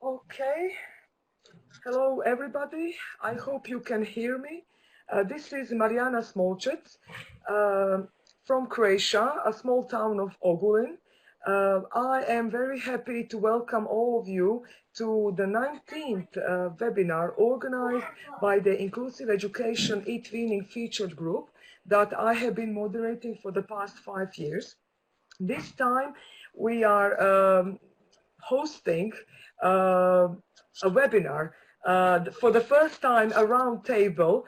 Okay. Hello, everybody. I hope you can hear me. This is Marijana Smolčec from Croatia, a small town of Ogulin. I am very happy to welcome all of you to the 19th webinar organized by the Inclusive Education eTwinning featured group that I have been moderating for the past 5 years. This time we are hosting a webinar for the first time, a roundtable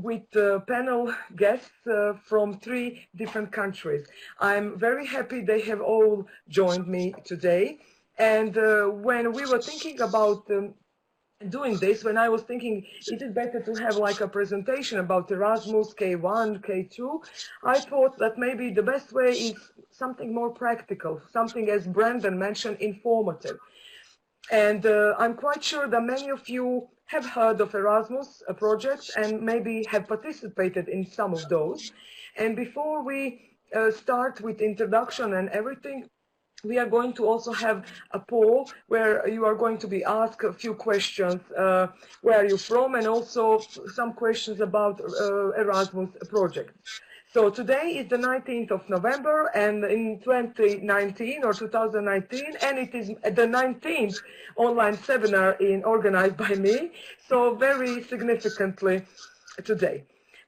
with panel guests from 3 different countries. I'm very happy they have all joined me today. And when we were thinking about doing this, when I was thinking, is it better to have like a presentation about Erasmus, K1, K2? I thought that maybe the best way is something more practical, something, as Brandon mentioned, informative. And I'm quite sure that many of you have heard of Erasmus projects and maybe have participated in some of those. And before we start with introduction and everything, we are going to also have a poll where you are going to be asked a few questions, where are you from, and also some questions about Erasmus projects. So today is the 19th of November, and in 2019 or 2019, and it is the 19th online seminar organized by me, so very significantly today.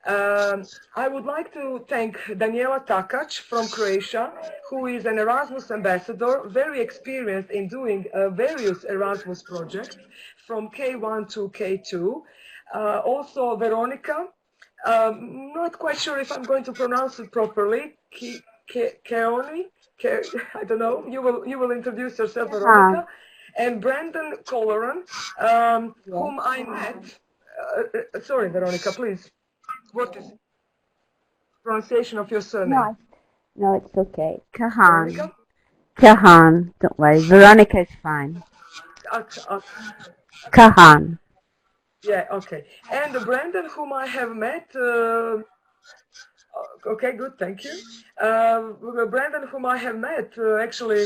I would like to thank Daniela Takac from Croatia, who is an Erasmus ambassador, very experienced in doing various Erasmus projects from K1 to K2. Also Veronica, not quite sure if I'm going to pronounce it properly, Kahan, I don't know, you will introduce yourself, Veronica, and Brandon Colleran, whom I met, sorry Veronica, please. What is the pronunciation of your surname? No, it's okay. Kahan. Kahan. Don't worry. Veronica is fine. Kahan. Yeah, okay. And Brandon, whom I have met, okay, good, thank you. Brandon, whom I have met, actually,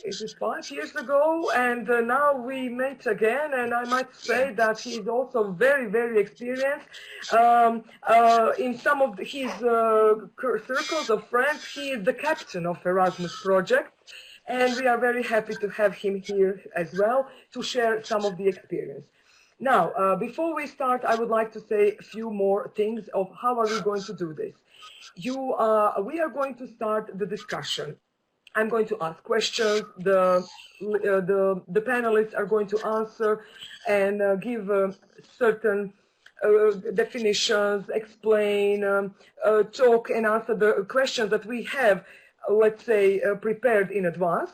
it is 5 years ago, and now we met again, and I might say that he is also very, very experienced. In some of his circles of friends, he is the captain of Erasmus project, and we are very happy to have him here as well to share some of the experience. Now, before we start, I would like to say a few more things of how are we going to do this. We are going to start the discussion. I'm going to ask questions, the panelists are going to answer and give certain definitions, explain, talk and answer the questions that we have, let's say, prepared in advance.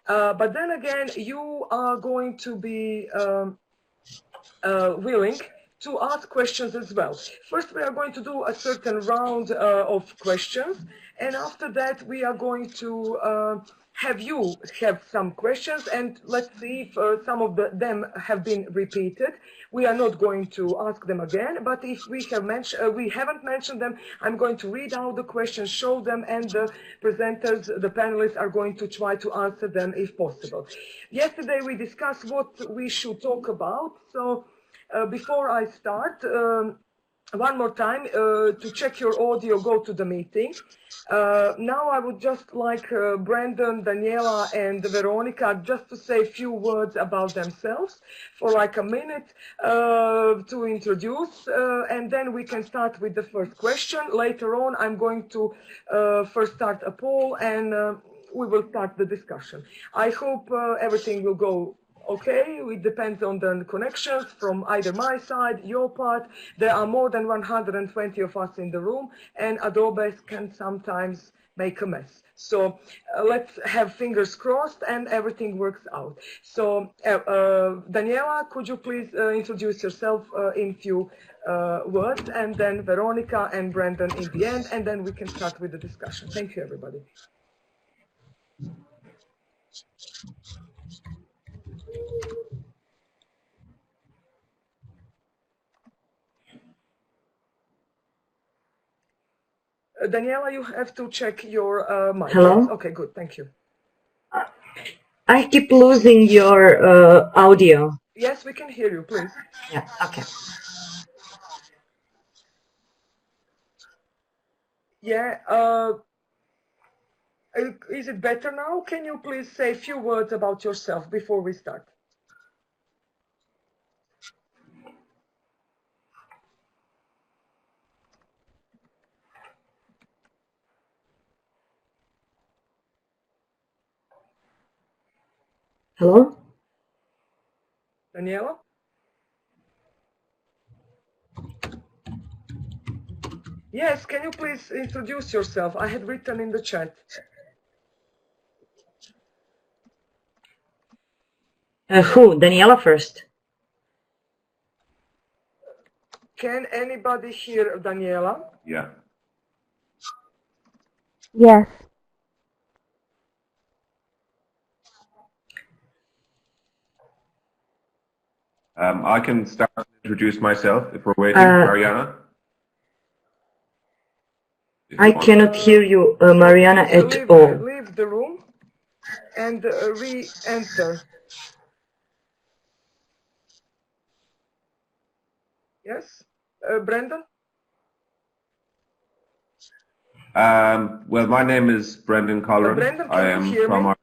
But then again, you are going to be willing to ask questions as well. First, we are going to do a certain round of questions, and after that, we are going to have you have some questions, and let's see if some of them have been repeated. We are not going to ask them again, but if we haven't mentioned them, I'm going to read out the questions, show them, and the presenters, the panelists, are going to try to answer them if possible. Yesterday, we discussed what we should talk about, so before I start, one more time, to check your audio, go to the meeting. Now I would just like Brandon, Daniela, and Veronica just to say a few words about themselves for like a minute to introduce, and then we can start with the first question. Later on, I'm going to first start a poll, and we will start the discussion. I hope everything will go okay. It depends on the connections from either my side, your part. There are more than 120 of us in the room, and Adobe can sometimes make a mess. So let's have fingers crossed and everything works out. So Daniela, could you please introduce yourself in few words, and then Veronica and Brandon in the end, and then we can start with the discussion. Thank you, everybody. Daniela, you have to check your mic. Hello? Okay, good. Thank you. I keep losing your audio. Yes, we can hear you, please. Yeah, okay. Yeah, is it better now? Can you please say a few words about yourself before we start? Hello? Daniela? Yes, can you please introduce yourself? I had written in the chat. Who? Daniela first. Can anybody hear Daniela? Yeah. Yes. I can start to introduce myself if we're waiting, Mariana. I cannot hear you, Mariana, at all. Leave the room and re-enter. Yes? Brendan? Well, my name is Brendan Colleran. Brendan, I am from Ireland.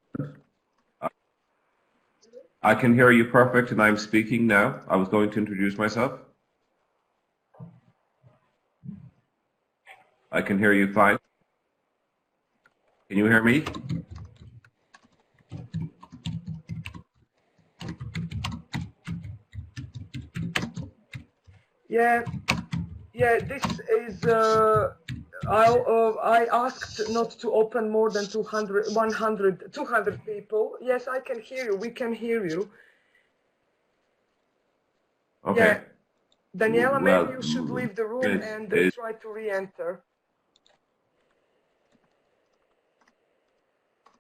I can hear you perfect, and I'm speaking now. I was going to introduce myself. I can hear you fine. Can you hear me? Yeah, this is, I asked not to open more than 200 people. Yes, I can hear you. We can hear you. Okay. Yeah. Daniela, well, maybe you should leave the room and try to re-enter.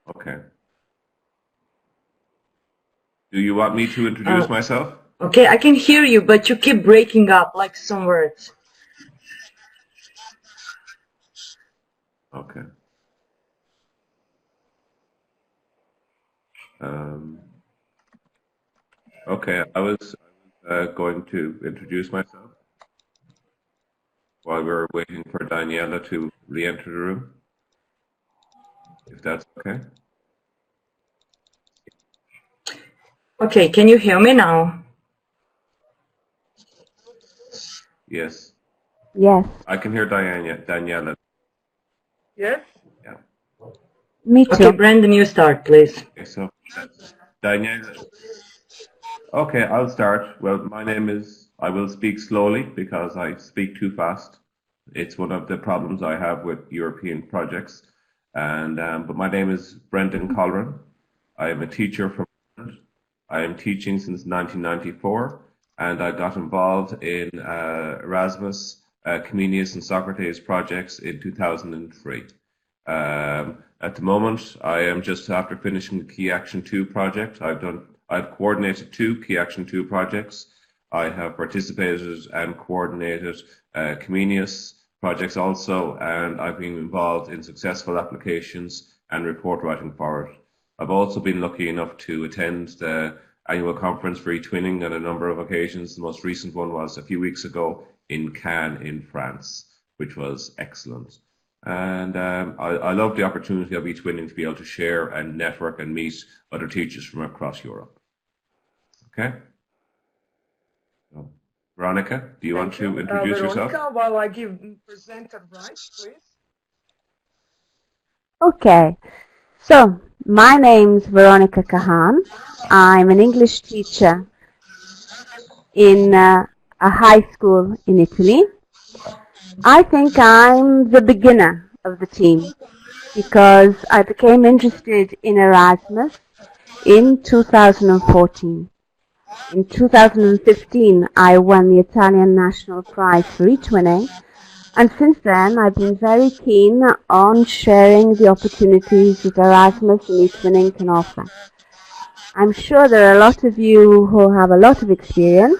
Okay. Do you want me to introduce myself? Okay, I can hear you, but you keep breaking up, like some words. Okay. Okay, I was going to introduce myself while we were waiting for Daniela to re-enter the room, if that's okay. Okay, can you hear me now? Yes. Yes. I can hear Daniela. Yes? Yeah. Me too. Okay, Brendan, you start, please. Okay, so Daniela. Okay, I'll start. Well, my name is, I will speak slowly because I speak too fast. It's one of the problems I have with European projects. And but my name is Brendan Colleran. I am a teacher from Ireland. I am teaching since 1994, and I got involved in Erasmus, Comenius, and Socrates projects in 2003. At the moment, I am just after finishing the Key Action 2 project. I've coordinated 2 Key Action 2 projects. I have participated and coordinated Comenius projects also, and I've been involved in successful applications and report writing for it. I've also been lucky enough to attend the annual conference for eTwinning on a number of occasions. The most recent one was a few weeks ago in Cannes in France, which was excellent. And I love the opportunity of eTwinning to be able to share and network and meet other teachers from across Europe. Okay? So, Veronica, do you want to introduce yourself? Veronica, while I give presenter rights, please. Okay. So, my name's Veronica Kahan. I'm an English teacher in a high school in Italy. I think I'm the beginner of the team because I became interested in Erasmus in 2014. In 2015, I won the Italian National Prize for eTwinning, and since then I've been very keen on sharing the opportunities that Erasmus and eTwinning can offer. I'm sure there are a lot of you who have a lot of experience,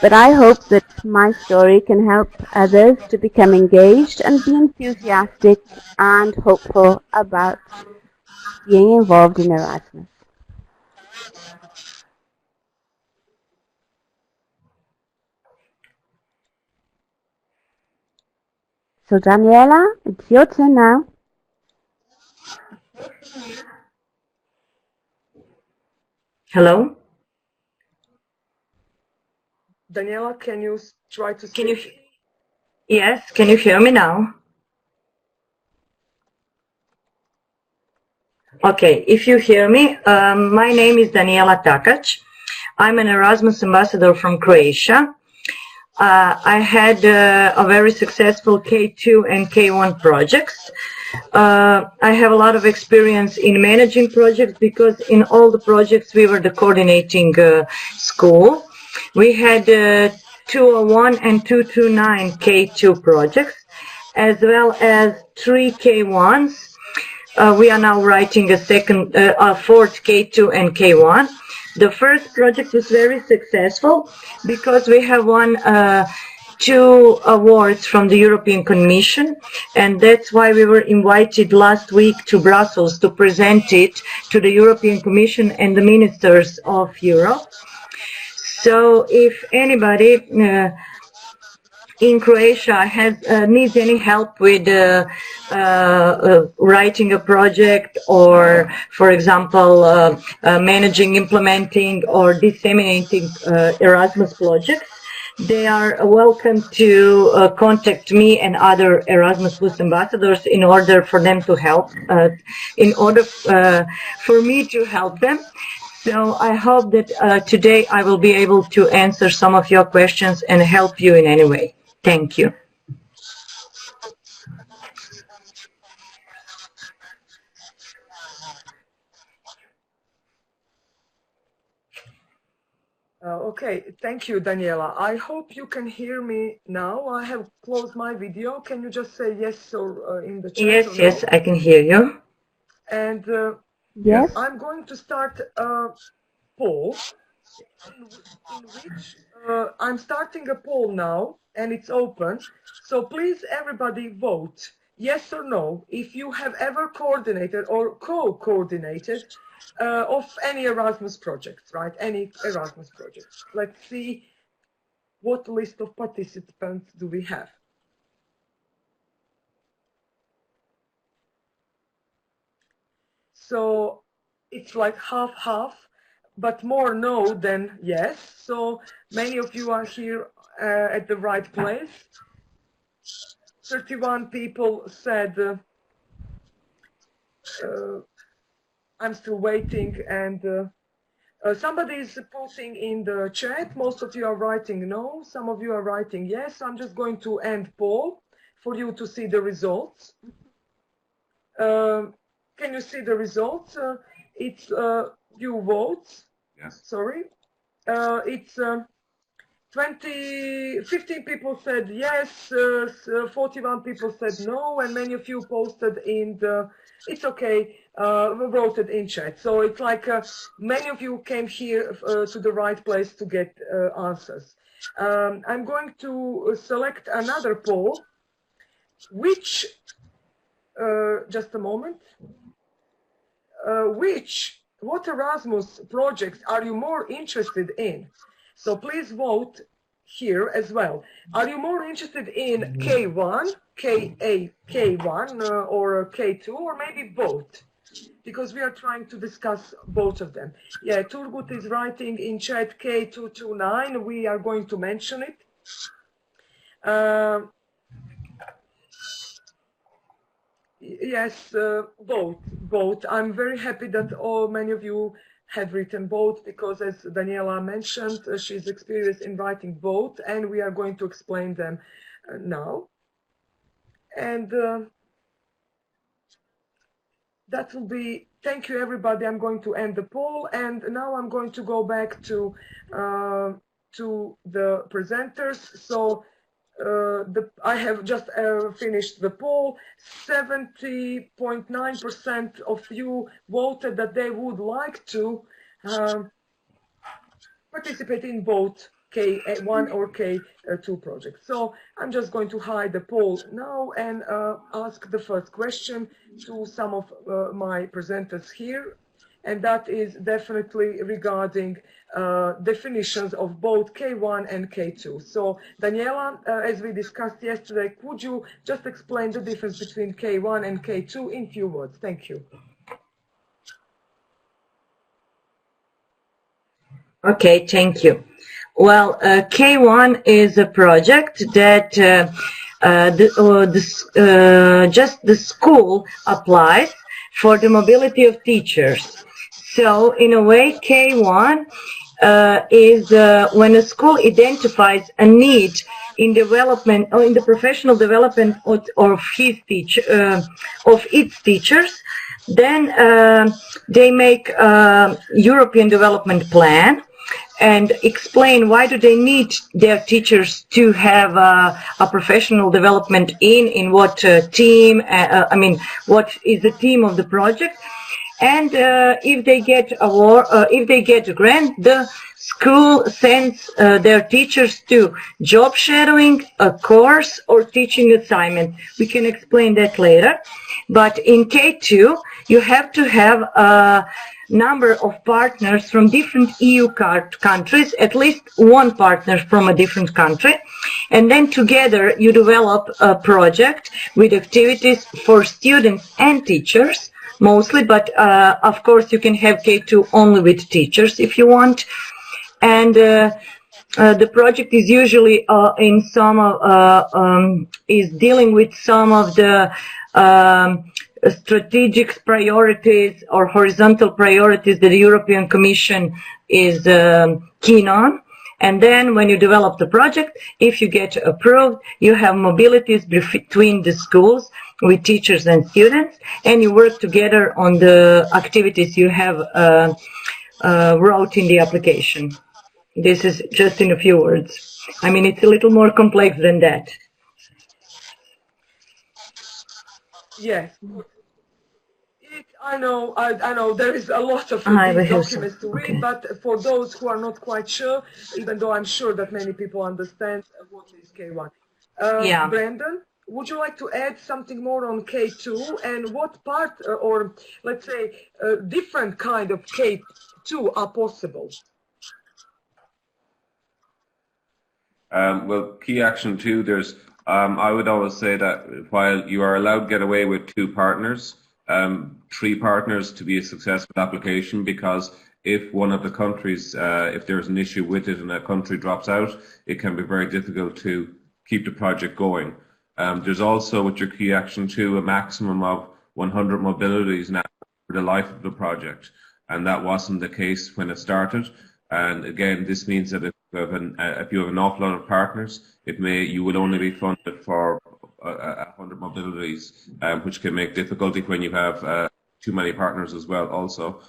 but I hope that my story can help others to become engaged and be enthusiastic and hopeful about being involved in Erasmus. So Daniela, it's your turn now. Hello? Daniela, can you try to speak? Yes, can you hear me now? Okay, if you hear me, my name is Daniela Takac. I'm an Erasmus ambassador from Croatia. I had a very successful K2 and K1 projects. I have a lot of experience in managing projects because in all the projects we were the coordinating school. We had 201 and 229 K2 projects, as well as 3 K1s. We are now writing a fourth K2 and K1. The first project was very successful because we have won 2 awards from the European Commission, and that's why we were invited last week to Brussels to present it to the European Commission and the ministers of Europe. So if anybody in Croatia needs any help with writing a project, or, for example, managing, implementing, or disseminating Erasmus projects, they are welcome to contact me and other Erasmus Plus ambassadors in order for them to help, for me to help them. So I hope that today I will be able to answer some of your questions and help you in any way. Thank you. Okay, thank you, Daniela. I hope you can hear me now. I have closed my video. Can you just say yes or in the chat? Yes, I can hear you. And Yes. I'm going to start a poll in which I'm starting a poll now, and it's open. So please, everybody, vote yes or no if you have ever coordinated or co-coordinated of any Erasmus project, right? Any Erasmus project. Let's see what list of participants do we have. So it's like half-half, but more no than yes. So many of you are here at the right place. 31 people said I'm still waiting, and somebody is putting in the chat. Most of you are writing no, some of you are writing yes. I'm just going to end poll for you to see the results. Can you see the results? It's you votes. Yes. Sorry. It's 15 people said yes, 41 people said no, and many of you posted in the, it's okay, voted in chat. So it's like many of you came here to the right place to get answers. I'm going to select another poll, which, just a moment, what Erasmus projects are you more interested in? So please vote here as well. Are you more interested in K1, K1 or K2, or maybe both? Because we are trying to discuss both of them. Yeah, Turgut is writing in chat K229. We are going to mention it. Yes, both. I'm very happy that many of you have written both, because as Daniela mentioned, she's experienced in writing both, and we are going to explain them now. And that will be, thank you everybody. I'm going to end the poll, and now I'm going to go back to the presenters. So I have just finished the poll. 70.9% of you voted that they would like to participate in both K1 or K2 projects. So I'm just going to hide the poll now and ask the first question to some of my presenters here. and that is definitely regarding definitions of both K1 and K2. So Daniela, as we discussed yesterday, could you just explain the difference between K1 and K2 in few words? Thank you. Okay, thank you. Well, K1 is a project that just the school applies for the mobility of teachers. So in a way, K1 is when a school identifies a need in development or in the professional development of its teachers, then they make a European development plan and explain why do they need their teachers to have a professional development in what team, what is the team of the project. And if they get a grant, the school sends their teachers to job shadowing, a course, or teaching assignment. We can explain that later. But in K2, you have to have a number of partners from different EU countries, at least one partner from a different country. And then together you develop a project with activities for students and teachers. Mostly, but of course you can have K2 only with teachers if you want. And the project is usually is dealing with some of the strategic priorities or horizontal priorities that the European Commission is keen on. And then when you develop the project, if you get approved, you have mobilities between the schools with teachers and students, and you work together on the activities you have wrote in the application. This is just in a few words. I mean, it's a little more complex than that. Yes. I know there is a lot of these documents to read, but for those who are not quite sure, even though I'm sure that many people understand what is K1. Yeah. Brandon, would you like to add something more on K2 and what part or let's say different kind of K2 are possible? Well, key action 2, there's I would always say that while you are allowed to get away with 2 partners, 3 partners to be a successful application, because if one of the countries, if there's an issue with it and a country drops out, it can be very difficult to keep the project going. There's also, with your key action 2, a maximum of 100 mobilities now for the life of the project, and that wasn't the case when it started. And again, this means that if you have an awful lot of partners, you will only be funded for 100 mobilities, which can make difficulty when you have too many partners as well. Also,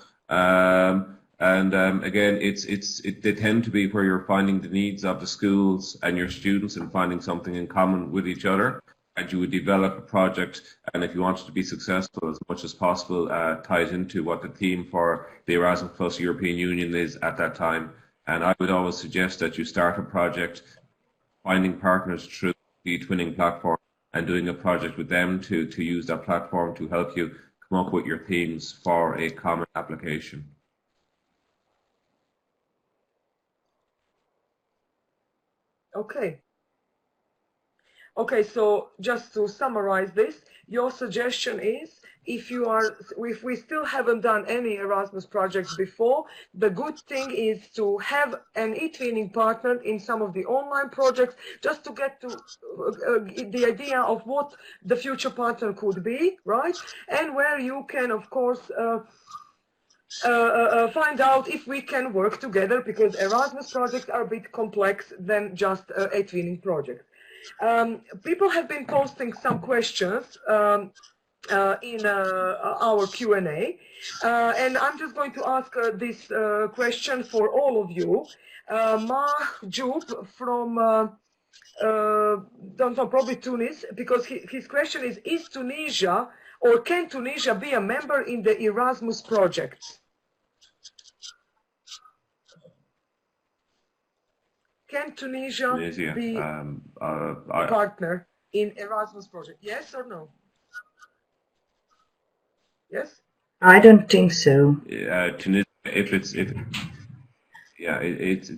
again, they tend to be where you're finding the needs of the schools and your students and finding something in common with each other, and you would develop a project. And if you want it to be successful, as much as possible, ties into what the theme for the Erasmus Plus European Union is at that time. And I would always suggest that you start a project finding partners through the eTwinning platform and doing a project with them to use that platform to help you come up with your themes for a common application. Okay. Okay, so just to summarize this, your suggestion is if we still haven't done any Erasmus projects before, the good thing is to have an eTwinning partner in some of the online projects, just to get to the idea of what the future partner could be, right? And where you can, of course, find out if we can work together, because Erasmus projects are a bit complex than just eTwinning projects. People have been posting some questions in our Q&A, and I'm just going to ask this question for all of you. Mahjoub from, don't know, probably Tunis, because his question is Tunisia, or can Tunisia be a member in the Erasmus project? Can Tunisia be a partner in Erasmus project? Yes or no? Yes? I don't think so. Tunisia, it's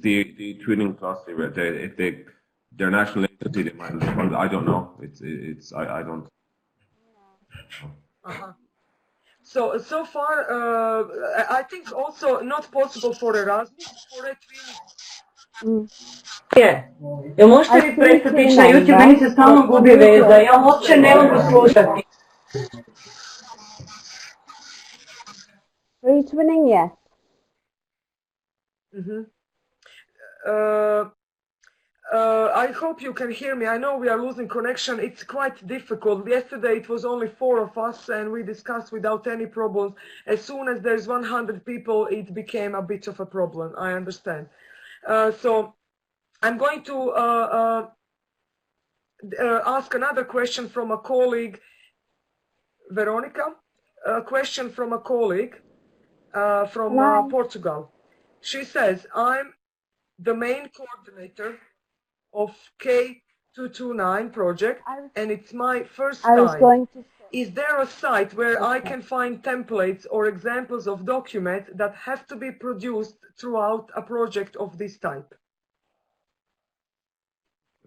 the eTwinning Plus. If their national agency, they might. Well, I don't know. I don't. Uh-huh. So far, I think also not possible for Erasmus, for eTwinning. Можете ли престъпиш на YouTube, мени се само губи веза. Я въобще не мога слушати. For eTwinning, yes. I hope you can hear me. I know we are losing connection. It's quite difficult. Yesterday it was only 4 of us and we discussed without any problems. As soon as there's 100 people, it became a bit of a problem. I understand. So I'm going to ask another question from a colleague, Veronica. A question from a colleague from Portugal. She says, I'm the main coordinator of K229 project, and it's my first time. Is there a site where I can find templates or examples of documents that have to be produced throughout a project of this type?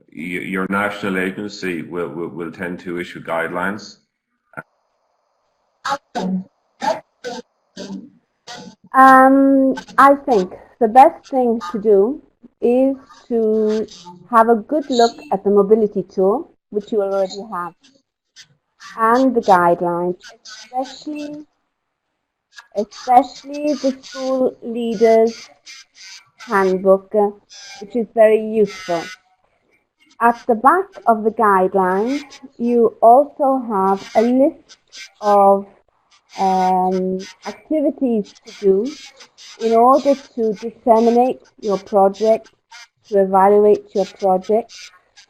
Your national agency will tend to issue guidelines. I think the best thing to do is to have a good look at the mobility tool, which you already have, and the guidelines, especially the school leaders handbook, which is very useful. At the back of the guidelines, you also have a list of activities to do in order to disseminate your project, to evaluate your project,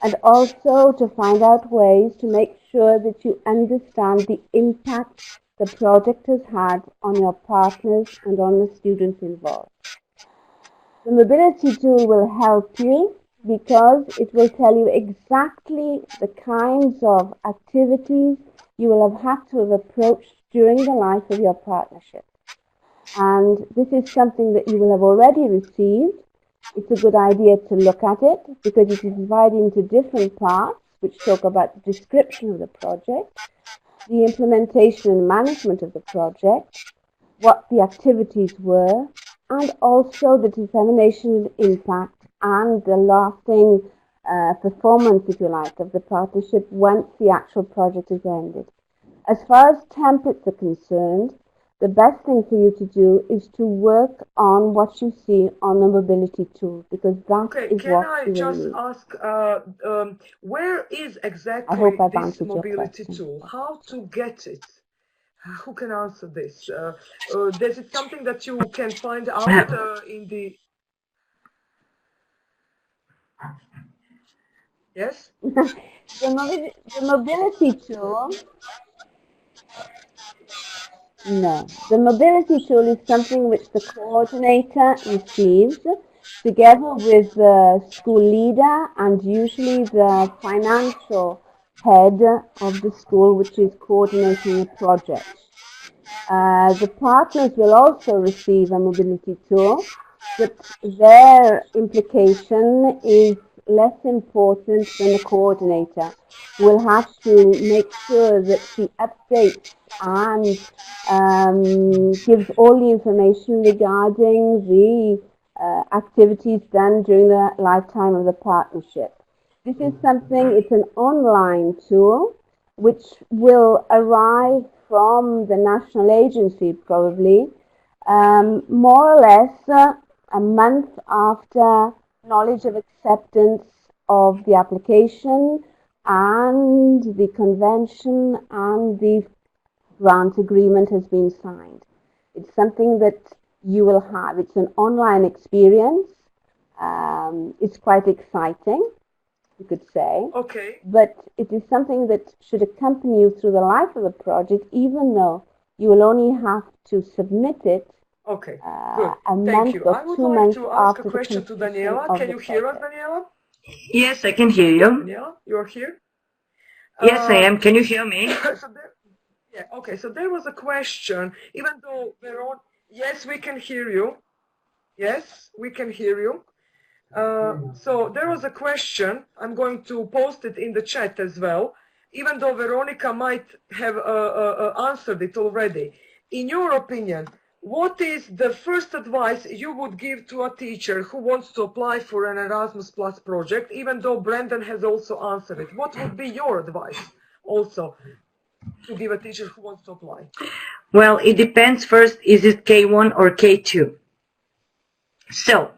and also to find out ways to make sure that you understand the impact the project has had on your partners and on the students involved. The mobility tool will help you because it will tell you exactly the kinds of activities you will have had to have approached during the life of your partnership. And this is something that you will have already received. It's a good idea to look at it because it is divided into different parts which talk about the description of the project, the implementation and management of the project, what the activities were, and also the dissemination and impact and the lasting performance, if you like, of the partnership once the actual project is ended. As far as templates are concerned, the best thing for you to do is to work on what you see on the mobility tool, because that is what you will need. Can I just ask, where is exactly this mobility tool? How to get it? Who can answer this? Is it something that you can find out in the... Yes? The mobility tool... No. The mobility tool is something which the coordinator receives together with the school leader and usually the financial head of the school which is coordinating the project. The partners will also receive a mobility tool, but their implication is less important than the coordinator. We'll have to make sure that she updates and gives all the information regarding the activities done during the lifetime of the partnership. This is something, it's an online tool which will arrive from the national agency probably more or less a month after knowledge of acceptance of the application and the convention and the grant agreement has been signed. It's something that you will have. It's an online experience. It's quite exciting, you could say. Okay. But it is something that should accompany you through the life of the project, even though you will only have to submit it okay. Good. a Thank month you. or I would 2 like months to ask after a question to Daniela. Can you hear us, Daniela? Yes, I can hear you. Daniela, you're here? Yes, I am. Can you hear me? Yeah, okay, so there was a question, even though yes, we can hear you. Yes, we can hear you. So there was a question, I'm going to post it in the chat as well, even though Veronica might have answered it already. In your opinion, what is the first advice you would give to a teacher who wants to apply for an Erasmus Plus project, even though Brandon has also answered it? What would be your advice also to give a teacher who wants to apply? Well, it depends first, is it K1 or K2? So,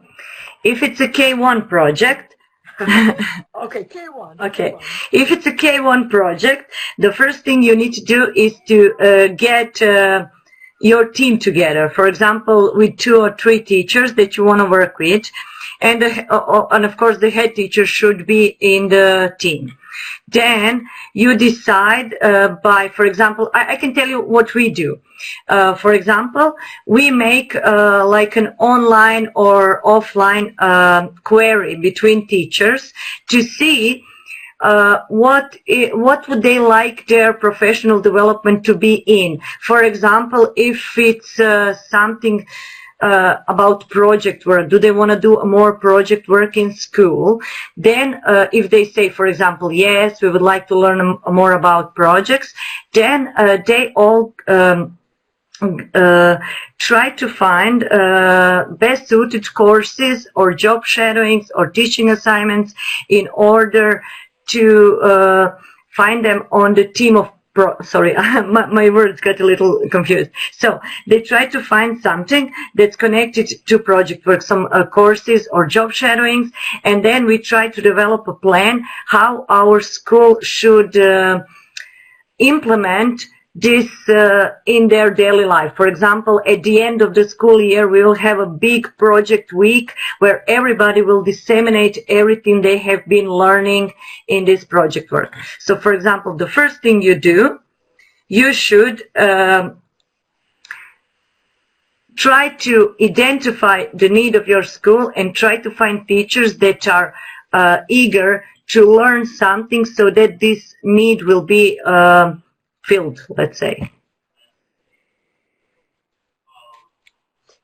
if it's a K1 project, okay, K1. Okay, K1. If it's a K1 project, the first thing you need to do is to get your team together. For example, with 2 or 3 teachers that you want to work with, and of course the head teacher should be in the team. Then you decide by, for example, I can tell you what we do. For example, we make like an online or offline query between teachers to see what would they like their professional development to be in. For example, if it's something about project work, do they want to do more project work in school? Then if they say, for example, yes, we would like to learn more about projects, then they all try to find best suited courses or job shadowings or teaching assignments in order to find them on the team of sorry, my words got a little confused. So they try to find something that's connected to project work, some courses or job shadowings, and then we try to develop a plan how our school should implement this in their daily life. For example, at the end of the school year, we will have a big project week where everybody will disseminate everything they have been learning in this project work. So, for example, the first thing you do, you should try to identify the need of your school and try to find teachers that are eager to learn something so that this need will be filled, let's say.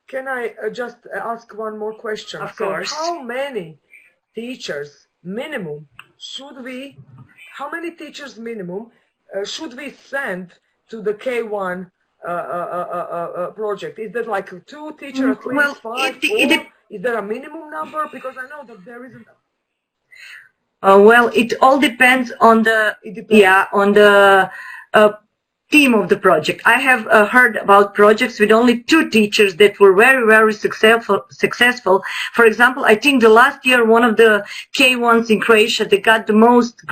Can I just ask one more question? Of course. So how many teachers minimum should we, should we send to the K1 project? Is that like 2 teachers, at least 5, 4? Is there a minimum number? Because I know that there isn't. Well, it all depends on the team of the project. I have heard about projects with only 2 teachers that were very, very successful. For example, I think the last year one of the K1s in Croatia that got the most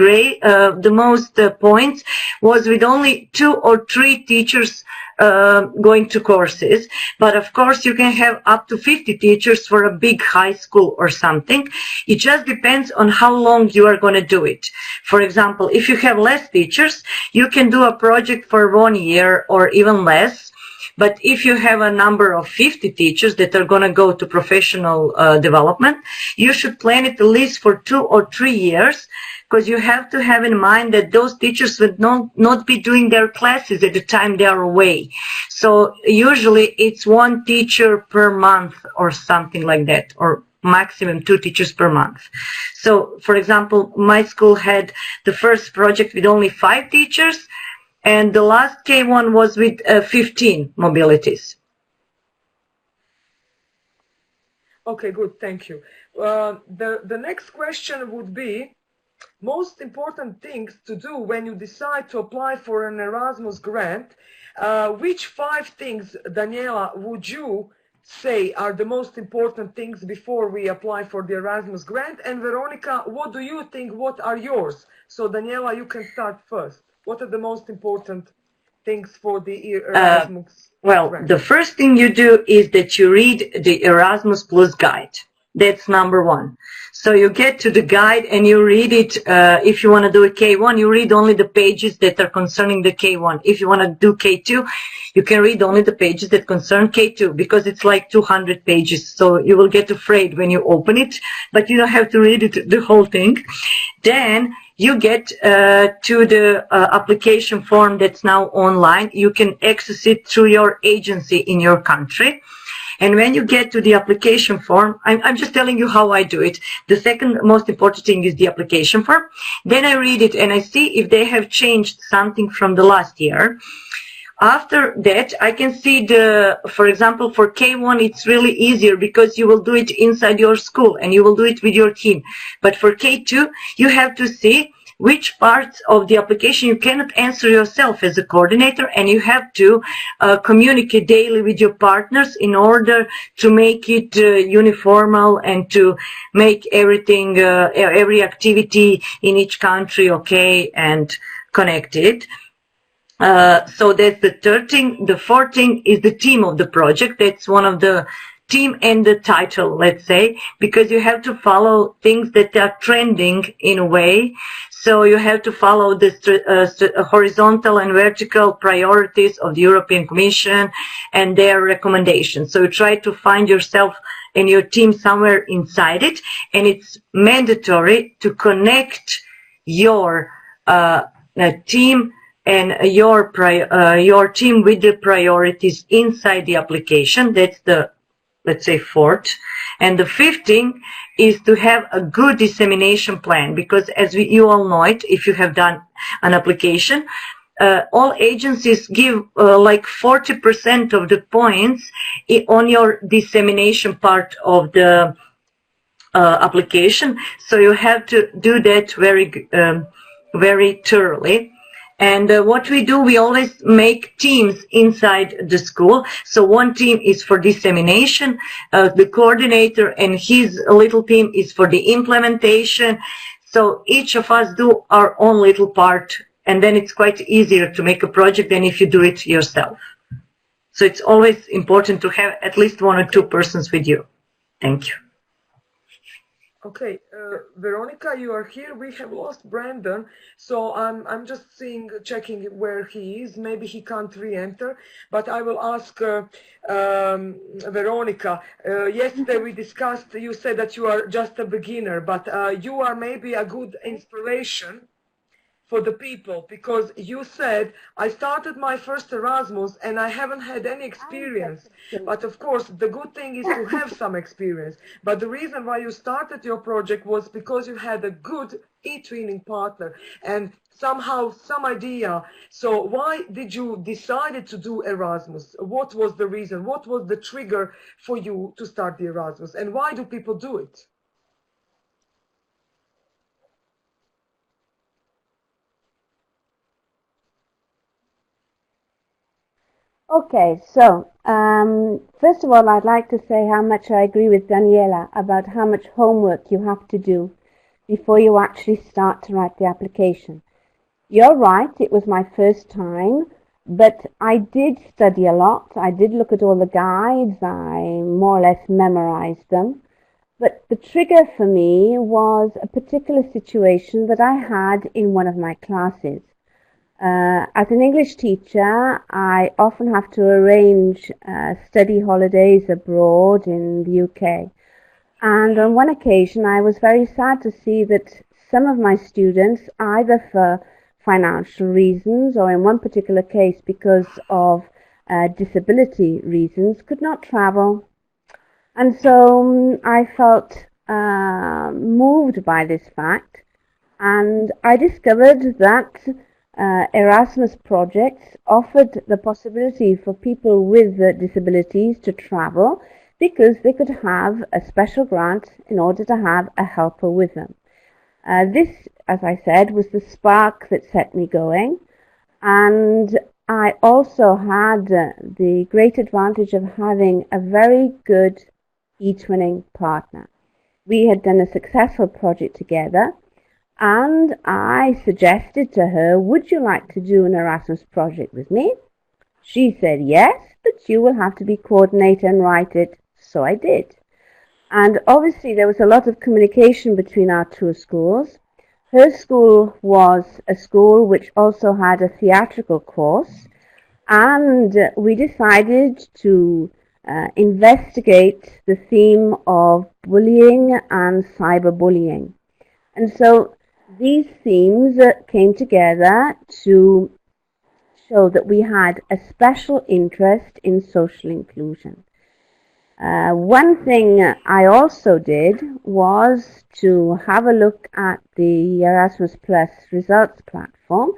points was with only 2 or 3 teachers going to courses. But of course you can have up to 50 teachers for a big high school or something. It just depends on how long you are going to do it. For example, if you have less teachers, you can do a project for 1 year or even less. But if you have a number of 50 teachers that are going to go to professional development, you should plan it at least for 2 or 3 years, because you have to have in mind that those teachers would not be doing their classes at the time they are away. So usually it's 1 teacher per month or something like that, or maximum 2 teachers per month. So, for example, my school had the first project with only 5 teachers, and the last K1 was with 15 mobilities. Okay, good, thank you. The next question would be, most important things to do when you decide to apply for an Erasmus grant. Which 5 things, Daniela, would you say are the most important things before we apply for the Erasmus grant? And Veronica, what do you think, what are yours? So Daniela, you can start first. What are the most important things for the Erasmus grant? The first thing you do is that you read the Erasmus Plus guide. That's number 1. So you get to the guide and you read it. If you want to do a K1, you read only the pages that are concerning the K1. If you want to do K2, you can read only the pages that concern K2, because it's like 200 pages. So you will get afraid when you open it, but you don't have to read it, the whole thing. Then you get to the application form that's now online. You can access it through your agency in your country. And when you get to the application form, I'm just telling you how I do it. The second most important thing is the application form. Then I read it and I see if they have changed something from the last year. After that, I can see for example, for K1, it's really easier because you will do it inside your school and you will do it with your team. But for K2, you have to see which parts of the application you cannot answer yourself as a coordinator, and you have to communicate daily with your partners in order to make it uniformal and to make everything, every activity in each country okay and connected. So that's the third thing. The fourth thing is the theme of the project. That's one of the theme and the title, let's say, because you have to follow things that are trending in a way. So you have to follow the horizontal and vertical priorities of the European Commission and their recommendations. So you try to find yourself and your team somewhere inside it, and it's mandatory to connect your team and your team with the priorities inside the application. That's the, let's say, fourth. And the fifth thing is to have a good dissemination plan, because as you all know it, if you have done an application, all agencies give like 40% of the points on your dissemination part of the application. So you have to do that very thoroughly. And what we do, we always make teams inside the school. So one team is for dissemination, the coordinator and his little team is for the implementation. So each of us do our own little part, and then it's quite easier to make a project than if you do it yourself. So it's always important to have at least one or two persons with you. Thank you. Okay, Veronica, you are here. We have lost Brandon, so I'm just checking where he is. Maybe he can't re-enter, but I will ask Veronica. Yesterday we discussed. You said that you are just a beginner, but you are maybe a good inspiration for the people, because you said, I started my first Erasmus and I haven't had any experience. But of course, the good thing is to have some experience. But the reason why you started your project was because you had a good eTwinning partner and somehow some idea. So why did you decide to do Erasmus? What was the reason? What was the trigger for you to start the Erasmus? And why do people do it? Okay, so first of all, I'd like to say how much I agree with Daniela about how much homework you have to do before you actually start to write the application. You're right, it was my first time, but I did study a lot. I did look at all the guides. I more or less memorized them. But the trigger for me was a particular situation that I had in one of my classes. As an English teacher, I often have to arrange study holidays abroad in the UK. And on one occasion, I was very sad to see that some of my students, either for financial reasons or in one particular case because of disability reasons, could not travel. And so I felt moved by this fact, and I discovered that Erasmus projects offered the possibility for people with disabilities to travel because they could have a special grant in order to have a helper with them. This, as I said, was the spark that set me going, and I also had the great advantage of having a very good eTwinning partner. We had done a successful project together, and I suggested to her, would you like to do an Erasmus project with me? She said yes, but you will have to be coordinator and write it. So I did. And obviously there was a lot of communication between our two schools. Her school was a school which also had a theatrical course, and we decided to investigate the theme of bullying and cyberbullying. And so these themes came together to show that we had a special interest in social inclusion. One thing I also did was to have a look at the Erasmus Plus results platform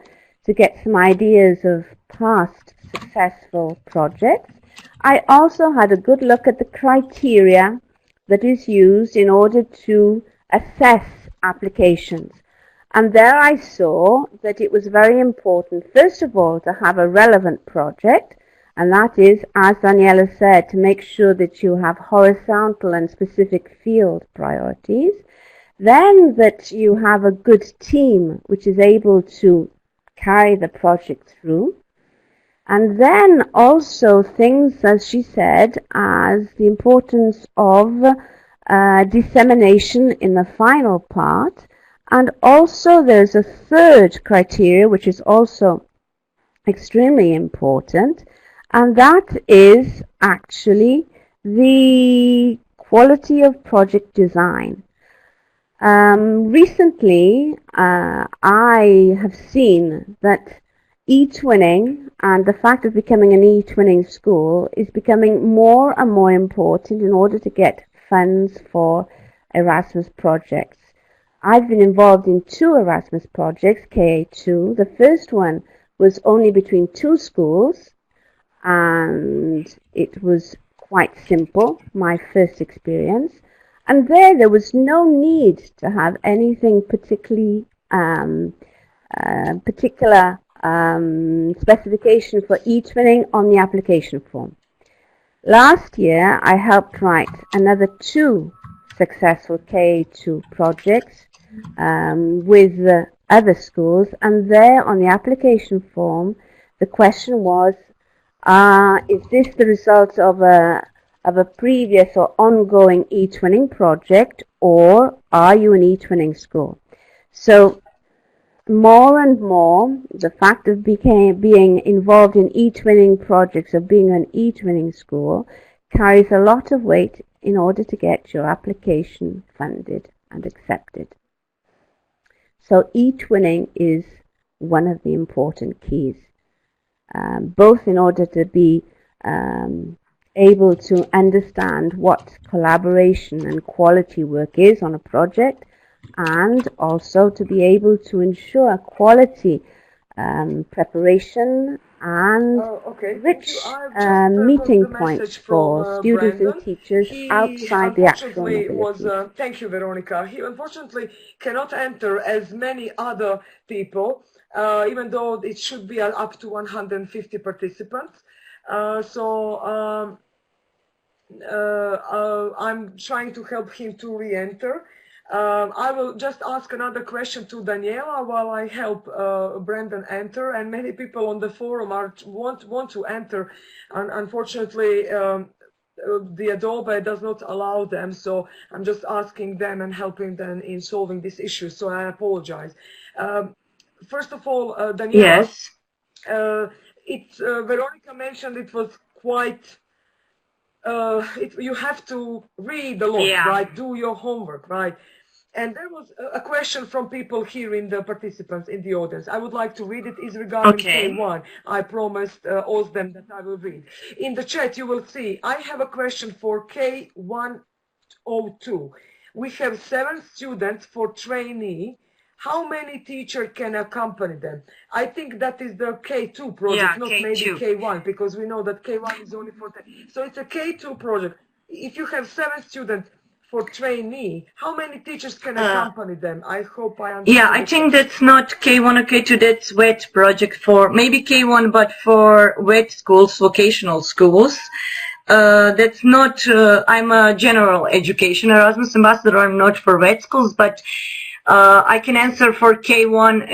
to get some ideas of past successful projects. I also had a good look at the criteria that is used in order to assess applications. And there I saw that it was very important, first of all, to have a relevant project, and that is, as Daniela said, to make sure that you have horizontal and specific field priorities. Then that you have a good team which is able to carry the project through. And then also things, as she said, as the importance of dissemination in the final part. And also there's a third criteria which is also extremely important, and that is actually the quality of project design. Recently, I have seen that eTwinning and the fact of becoming an eTwinning school is becoming more and more important in order to get funds for Erasmus projects. I've been involved in 2 Erasmus projects, KA2. The first one was only between 2 schools, and it was quite simple, my first experience. And there was no need to have anything particular specification for eTwinning on the application form. Last year, I helped write another 2 successful KA2 projects with other schools, and there on the application form, the question was, is this the result of a previous or ongoing eTwinning project, or are you an eTwinning school? So more and more, the fact of being involved in eTwinning projects, of being an eTwinning school, carries a lot of weight in order to get your application funded and accepted. So eTwinning is one of the important keys, both in order to be able to understand what collaboration and quality work is on a project, and also to be able to ensure quality preparation and rich meeting points for students Brandon. and teachers outside the actual mobility. Thank you, Veronica. He unfortunately cannot enter as many other people, even though it should be up to 150 participants. I'm trying to help him to re-enter. I will just ask another question to Daniela while I help Brandon enter, and many people on the forum want to enter, and unfortunately the Adobe does not allow them, so I'm just asking them and helping them in solving this issue, so I apologize. First of all, Daniela, yes. Veronica mentioned it was quite you have to read a lot, right? Do your homework, right? And there was a question from people here in the participants in the audience. I would like to read it. Is regarding K1. I promised all of them that I will read. In the chat, you will see, I have a question for K102. We have 7 students for trainee. How many teachers can accompany them? I think that is the K2 project, not K2. Maybe K1, because we know that K1 is only for 10. So it's a K2 project. If you have 7 students for trainee, how many teachers can accompany them? I hope I understand. Yeah, I think that's not K1 or K2, that's WET project for, maybe K1, but for WET schools, vocational schools. That's not, I'm a general education Erasmus ambassador, I'm not for WET schools, but I can answer for K1,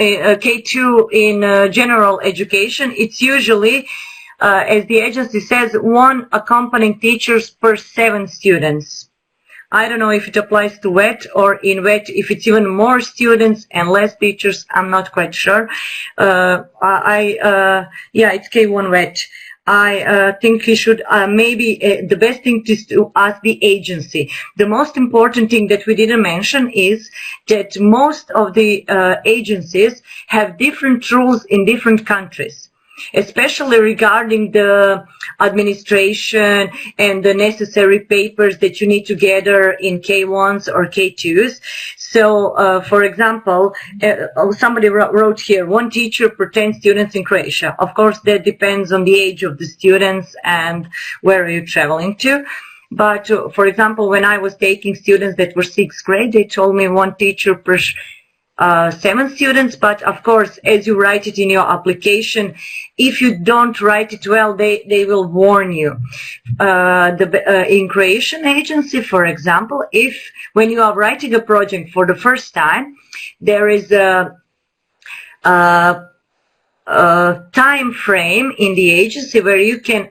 K2 in general education. It's usually, as the agency says, 1 accompanying teachers per 7 students. I don't know if it applies to WET, or in WET if it's even more students and less teachers. I'm not quite sure. Yeah, it's K1 WET. I think we should maybe the best thing is to ask the agency. The most important thing that we didn't mention is that most of the agencies have different rules in different countries, especially regarding the administration and the necessary papers that you need to gather in K1s or K2s. So, for example, somebody wrote here, 1 teacher per 10 students in Croatia. Of course, that depends on the age of the students and where are you traveling to. But, for example, when I was taking students that were 6th grade, they told me 1 teacher per 7 students, but of course, as you write it in your application, if you don't write it well, they will warn you. In Croatian agency, for example, if when you are writing a project for the first time, there is a time frame in the agency where you can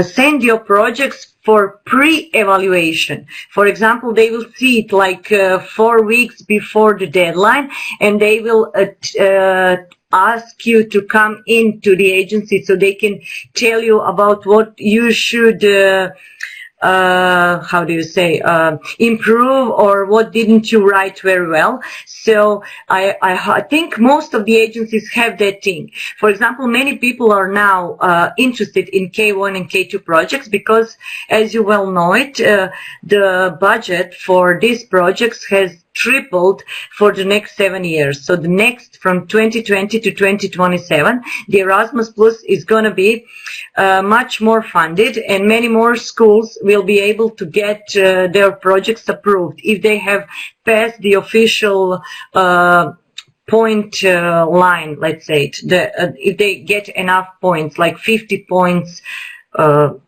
send your projects for pre-evaluation. For example, they will see it like 4 weeks before the deadline, and they will ask you to come into the agency so they can tell you about what you should how do you say, improve, or what didn't you write very well. So I think most of the agencies have that thing. For example, many people are now interested in K1 and K2 projects because, as you well know it, the budget for these projects has tripled for the next 7 years. So the next, from 2020 to 2027, the Erasmus Plus is going to be much more funded, and many more schools will be able to get their projects approved if they have passed the official point line, let's say, if they get enough points, like 50 points or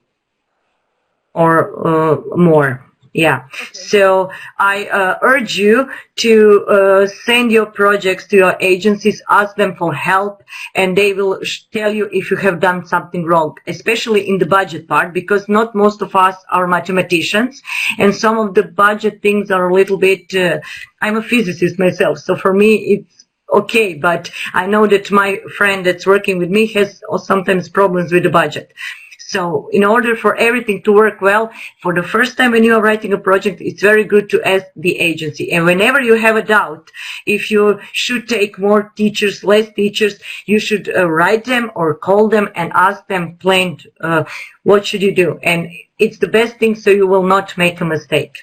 more. Yeah. Okay. So I urge you to send your projects to your agencies, ask them for help, and they will tell you if you have done something wrong, especially in the budget part, because not most of us are mathematicians, and some of the budget things are a little bit, I'm a physicist myself, so for me it's okay, but I know that my friend that's working with me has sometimes problems with the budget. So in order for everything to work well, for the first time when you are writing a project, it's very good to ask the agency. And whenever you have a doubt, if you should take more teachers, less teachers, you should write them or call them and ask them plain, what should you do? And it's the best thing so you will not make a mistake.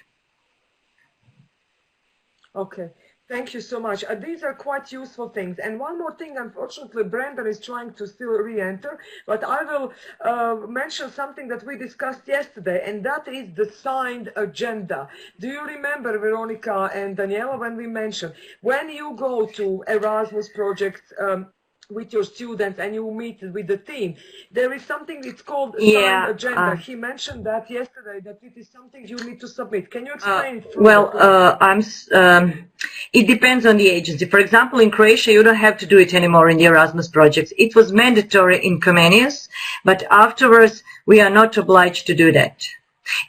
Okay. Thank you so much. These are quite useful things. And one more thing, unfortunately, Brandon is trying to still re-enter, but I will mention something that we discussed yesterday, and that is the signed agenda. Do you remember, Veronica and Daniela, when we mentioned, when you go to Erasmus projects with your students and you meet with the team, there is something it's called signed agenda. He mentioned that yesterday, that it is something you need to submit. Can you explain it? Well, it depends on the agency. For example, in Croatia, you don't have to do it anymore in the Erasmus projects. It was mandatory in Comenius, but afterwards we are not obliged to do that.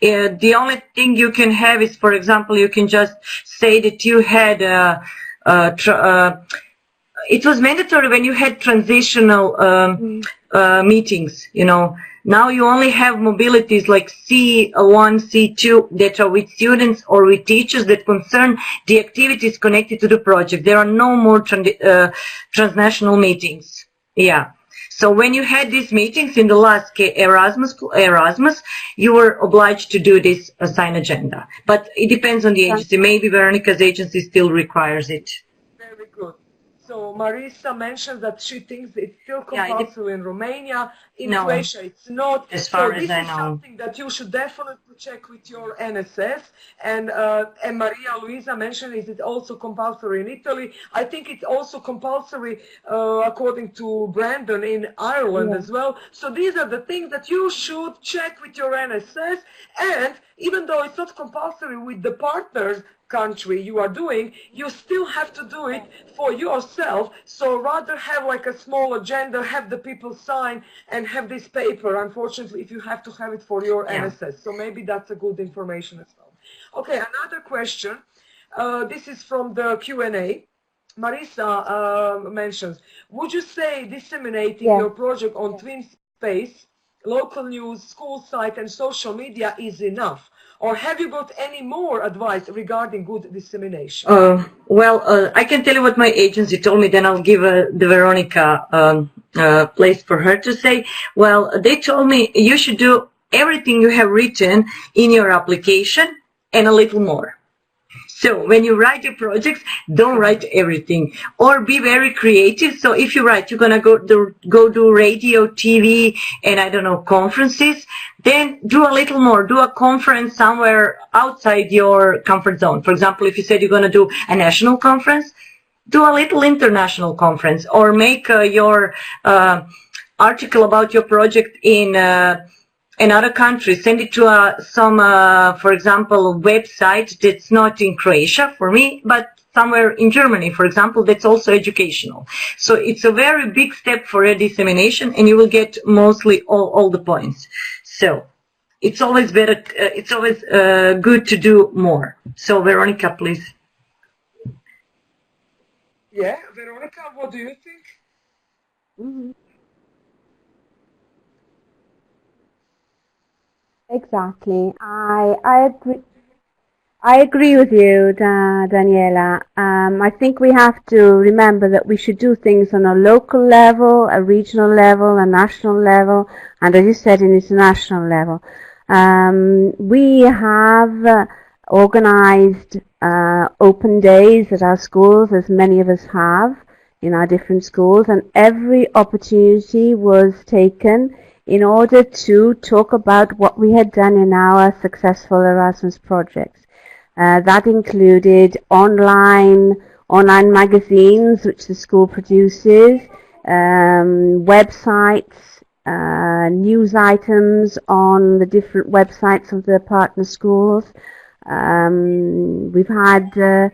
The only thing you can have is, for example, you can just say that you had it was mandatory when you had transitional meetings, you know. Now you only have mobilities like C1, C2 that are with students or with teachers that concern the activities connected to the project. There are no more transnational meetings. Yeah. So when you had these meetings in the last Erasmus, you were obliged to do this assigned agenda. But it depends on the agency. Maybe Veronica's agency still requires it. Very good. So Marisa mentioned that she thinks it's still compulsory in Romania. In Croatia, it's not. As far as I know. So this is something that you should definitely check with your NSS. And Maria Luisa mentioned, is it also compulsory in Italy? I think it's also compulsory, according to Brandon, in Ireland as well. So these are the things that you should check with your NSS. And even though it's not compulsory with the partners country you are doing, you still have to do it for yourself. So rather have like a small agenda, have the people sign, and have this paper, unfortunately, if you have to have it for your NSS. So maybe that's a good information as well. Okay, another question. This is from the Q&A. Marisa mentions, would you say disseminating your project on Twin space, local news, school site, and social media is enough? Or have you got any more advice regarding good dissemination? Well, I can tell you what my agency told me, then I'll give the Veronica place for her to say. Well, they told me you should do everything you have written in your application and a little more. So when you write your projects, don't write everything, or be very creative. So if you write, you're gonna go do radio, TV, and I don't know, conferences, then do a little more. Do a conference somewhere outside your comfort zone. For example, if you said you're gonna do a national conference, do a little international conference, or make your article about your project in another country, send it to some, for example, website that's not in Croatia for me, but somewhere in Germany, for example, that's also educational. So it's a very big step for a dissemination, and you will get mostly all the points. So it's always better, it's always good to do more. So Veronica, please. Yeah, Veronica, what do you think? Mm-hmm. Exactly. I agree with you, Daniela. I think we have to remember that we should do things on a local level, a regional level, a national level, and as you said, an international level. We have organized open days at our schools, as many of us have in our different schools, and every opportunity was taken in order to talk about what we had done in our successful Erasmus projects. That included online magazines which the school produces, websites, news items on the different websites of the partner schools. We've had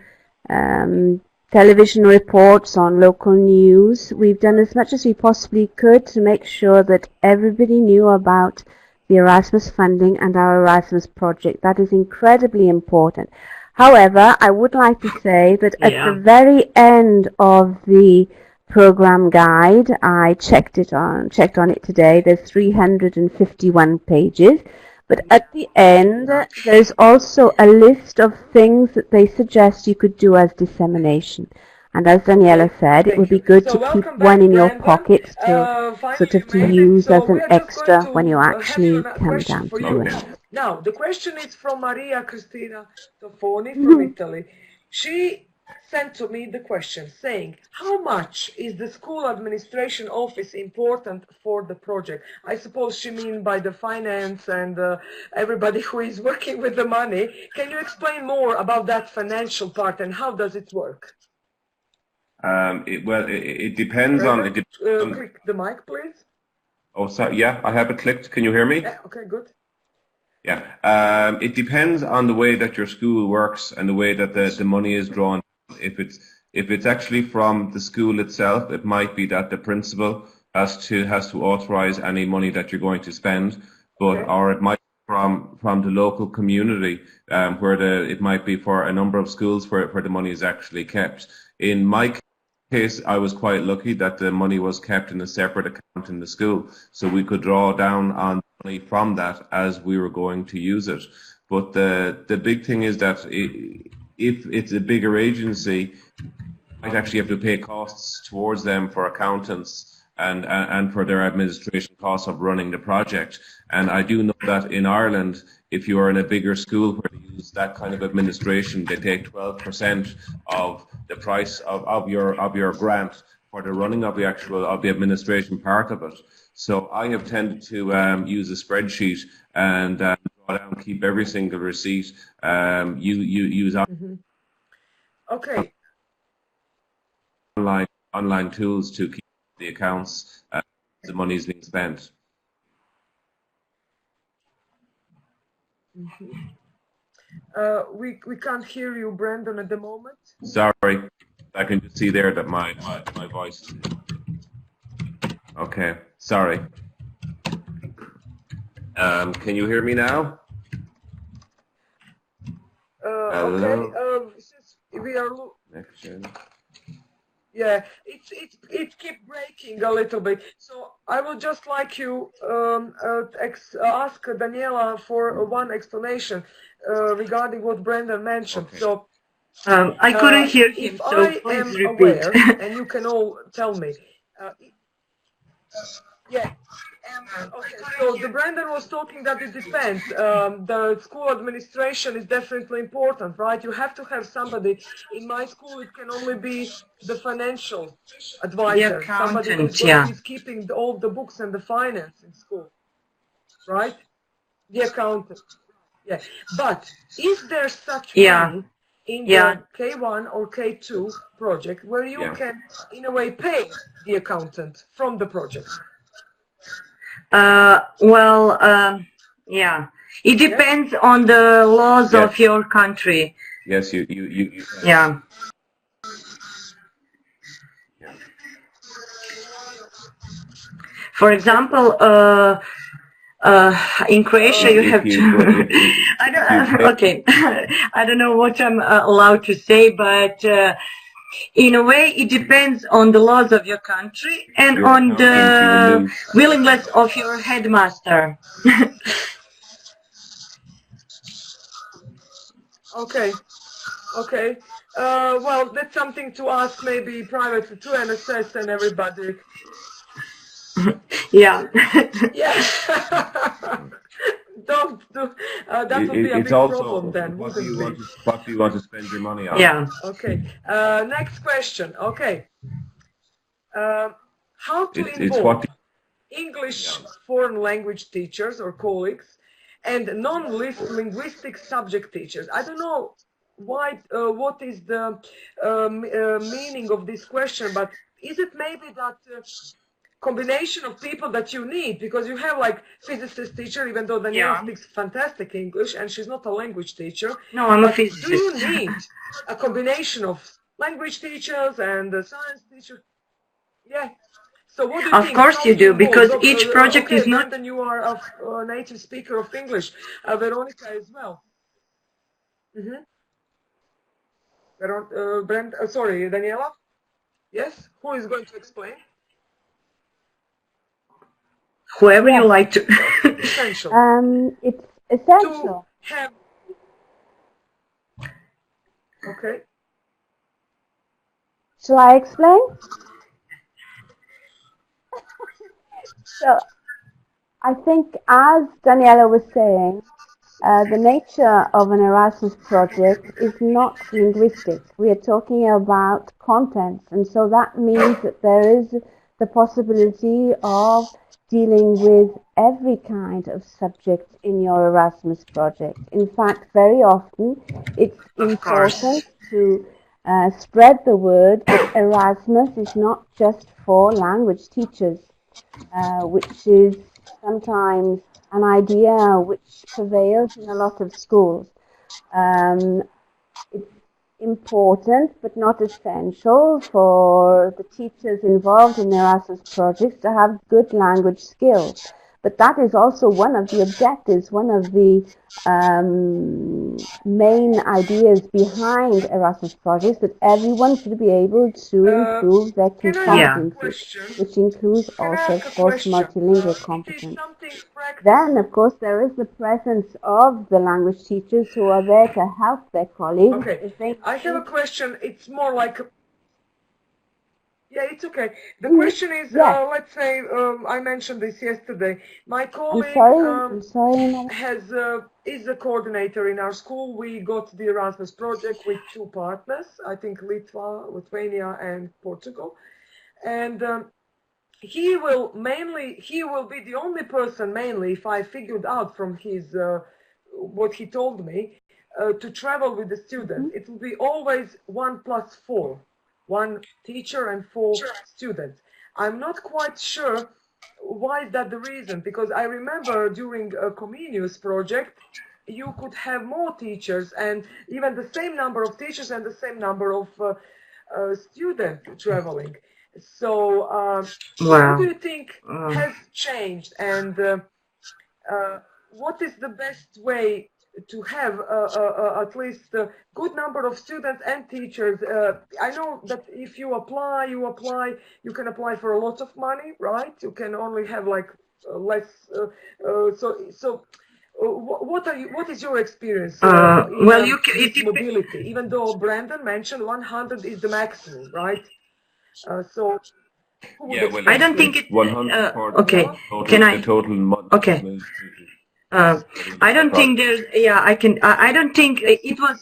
television reports on local news. We've done as much as we possibly could to make sure that everybody knew about the Erasmus funding and our Erasmus project. That is incredibly important. However, I would like to say that at the very end of the program guide, I checked on it today, there's 351 pages. But at the end, there's also a list of things that they suggest you could do as dissemination. And as Daniela said, it would be good to keep one in your pocket to sort of to use as an extra when you actually come down to do it. Now, the question is from Maria Cristina Tofoni from Italy. She sent to me the question saying, how much is the school administration office important for the project? I suppose she means by the finance and everybody who is working with the money. Can you explain more about that financial part and how does it work? It depends on... click the mic, please. Oh, sorry. Yeah, I have it clicked. Can you hear me? Yeah, okay, good. Yeah, it depends on the way that your school works and the way that the money is drawn. If it's actually from the school itself, it might be that the principal has to authorize any money that you're going to spend, or it might be from the local community, where it might be for a number of schools where the money is actually kept. In my case, I was quite lucky that the money was kept in a separate account in the school, so we could draw down on money from that as we were going to use it. But the big thing is that if it's a bigger agency, you might actually have to pay costs towards them for accountants and for their administration costs of running the project. And I do know that in Ireland, if you are in a bigger school where they use that kind of administration, they take 12% of the price of your grant for the running of the administration part of it. So I have tended to use a spreadsheet and draw down, keep every single receipt. Use okay. online tools to keep the accounts, the money is being spent. We can't hear you, Brandon, at the moment. Sorry, I can just see there that my voice. Okay, sorry. Can you hear me now? Okay. We are. Yeah, it keeps breaking a little bit. So I would just like you ask Daniela for one explanation regarding what Brendan mentioned. Okay. So I couldn't hear him, if so I please am repeat. aware, and you can all tell me, yeah. Okay, so the Brandon was talking that it depends. The school administration is definitely important, right? You have to have somebody. In my school, it can only be the financial advisor, The somebody accountant, who's keeping all the books and the finance in school, right? The accountant. Yeah. But is there such money in the K1 or K2 project where you can, in a way, pay the accountant from the project? It depends on the laws of your country. Yes, you. Yeah. For example, in Croatia, you have to. I don't know what I'm allowed to say, but in a way, it depends on the laws of your country and on the willingness of your headmaster. Okay. Well, that's something to ask maybe privately to NSS and everybody. Yeah. Don't do. That would be a big problem then, what wouldn't it? What do you want to spend your money on? Yeah. Okay. Next question. Okay. How to involve English foreign language teachers or colleagues and non-linguistic subject teachers? I don't know why. What is the meaning of this question? But is it maybe that combination of people that you need, because you have like physicist teacher, even though Daniela speaks fantastic English and she's not a language teacher. No, I'm a physicist. Do you need a combination of language teachers and science teachers? Yeah. So what do you think? Of course you do, because each project is not. Brandon, you are a native speaker of English. Veronica as well. Sorry, Daniela. Yes. Who is going to explain? Whoever you like to. Essential. It's essential. Okay. Shall I explain? So, I think, as Daniela was saying, the nature of an Erasmus project is not linguistic. We are talking about content, and so that means that there is the possibility of dealing with every kind of subject in your Erasmus project. In fact, very often it's important to spread the word that Erasmus is not just for language teachers, which is sometimes an idea which prevails in a lot of schools. It's important but not essential for the teachers involved in the Erasmus projects to have good language skills. But that is also one of the objectives, one of the main ideas behind Erasmus projects, that everyone should be able to improve their key competencies, which includes also, of course, multilingual competence. Then, of course, there is the presence of the language teachers who are there to help their colleagues. Okay, I have a question. It's more like... Yeah, it's okay. The question is, let's say, I mentioned this yesterday. My colleague is a coordinator in our school. We got the Erasmus project with 2 partners, I think Lithuania and Portugal. And he will be the only person mainly, if I figured out from his, what he told me, to travel with the students. It will be always 1+4. 1 teacher and 4 students. I'm not quite sure why is that the reason, because I remember during a Comenius project, you could have more teachers and even the same number of teachers and the same number of students traveling. So what do you think has changed, and what is the best way to have at least a good number of students and teachers. I know that if you apply, you can apply for a lot of money, right? You can only have like less. What is your experience well, in mobility? Even though Brandon mentioned 100 is the maximum, right? So. Yeah, well, I don't think it. 100 okay, can I? Okay. I don't think there's. Yeah, I can. I don't think it was.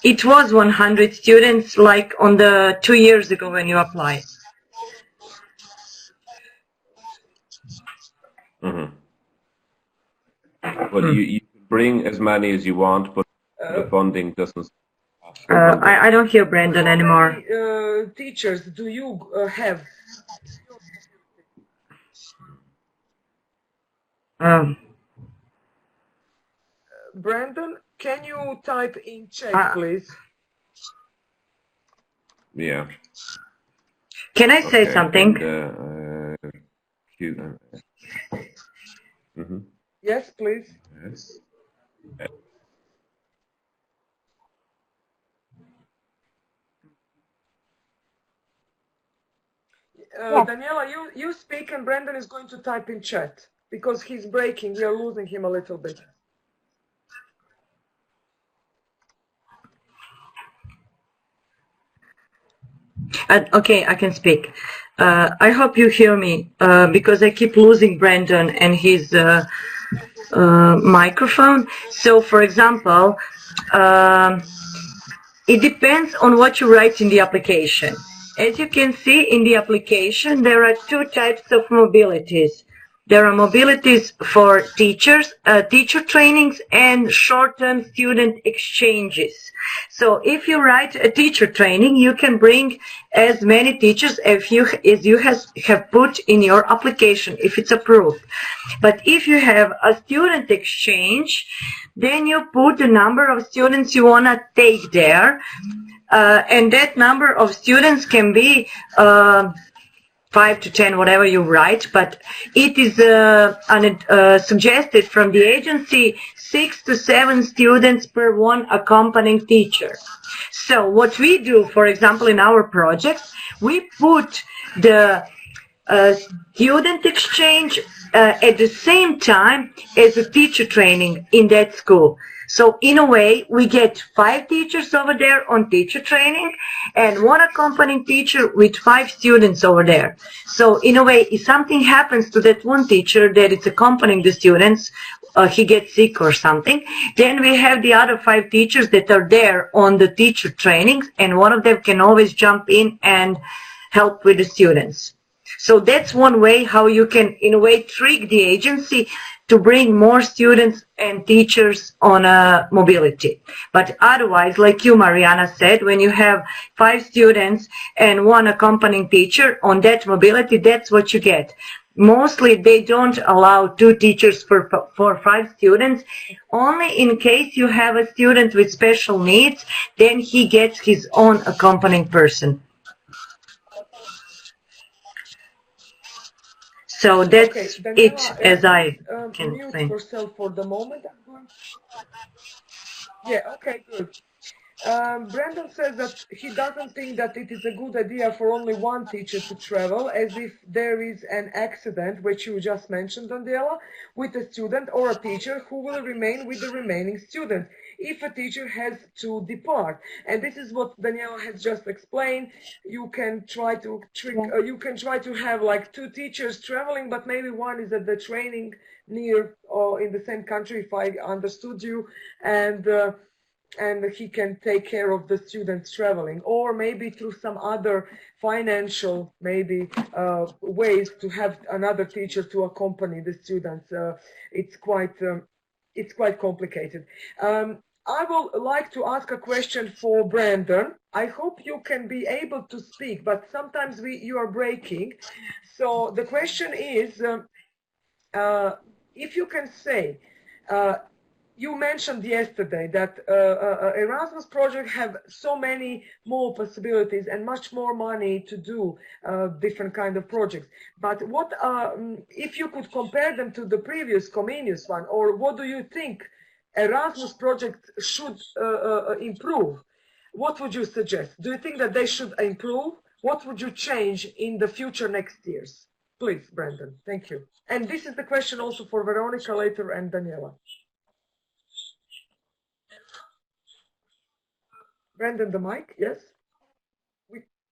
It was 100 students, like on the 2 years ago when you applied. Mm-hmm. Well, you can bring as many as you want, but the funding doesn't. I don't hear Brandon anymore. How many teachers do you have? Brandon, can you type in chat, please? Yeah. Can I say something? Mm-hmm. Yes, please. Yes. Daniela, you speak and Brandon is going to type in chat because he's breaking. We are losing him a little bit. Okay, I can speak. I hope you hear me because I keep losing Brandon and his microphone. So, for example, it depends on what you write in the application. As you can see in the application, there are 2 types of mobilities. There are mobilities for teachers, teacher trainings, and short-term student exchanges. So if you write a teacher training, you can bring as many teachers as you have put in your application, if it's approved. But if you have a student exchange, then you put the number of students you want to take there. And that number of students can be 5 to 10, whatever you write, but it is suggested from the agency 6 to 7 students per one accompanying teacher. So what we do, for example, in our project, we put the student exchange at the same time as a teacher training in that school. So in a way, we get 5 teachers over there on teacher training and 1 accompanying teacher with 5 students over there. So in a way, if something happens to that 1 teacher that is accompanying the students, he gets sick or something, then we have the other 5 teachers that are there on the teacher trainings, and one of them can always jump in and help with the students. So that's one way how you can, in a way, trick the agency to bring more students and teachers on mobility. But otherwise, like you, Mariana, said, when you have 5 students and 1 accompanying teacher on that mobility, that's what you get. Mostly, they don't allow 2 teachers for 5 students. Only in case you have a student with special needs, then he gets his own accompanying person. So that's Daniela, as I can mute explain. yourself for the moment. Yeah, okay, good. Brandon says that he doesn't think that it is a good idea for only 1 teacher to travel, as if there is an accident, which you just mentioned, Daniela, with a student or a teacher who will remain with the remaining students if a teacher has to depart. And this is what Daniela has just explained. You can try to trick, you can try to have like 2 teachers traveling, but maybe one is at the training near or in the same country, if I understood you, and he can take care of the students traveling, or maybe through some other financial ways to have another teacher to accompany the students. It's quite complicated. I would like to ask a question for Brandon. I hope you can be able to speak, but sometimes you are breaking. So the question is, if you can say, you mentioned yesterday that Erasmus project have so many more possibilities and much more money to do different kind of projects. But what if you could compare them to the previous Comenius one, or what do you think Erasmus project should improve? What would you suggest? Do you think that they should improve? What would you change in the future next years? Please, Brandon. Thank you. And this is the question also for Veronica later and Daniela. Brandon, the mic, yes?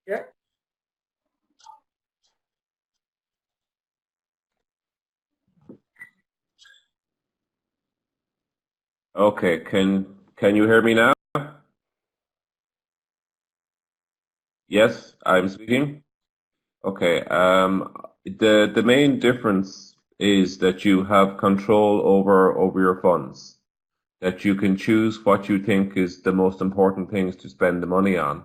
Yeah? Okay, can you hear me now? Yes, I'm speaking. Okay, the main difference is that you have control over your funds, that you can choose what you think is the most important things to spend the money on.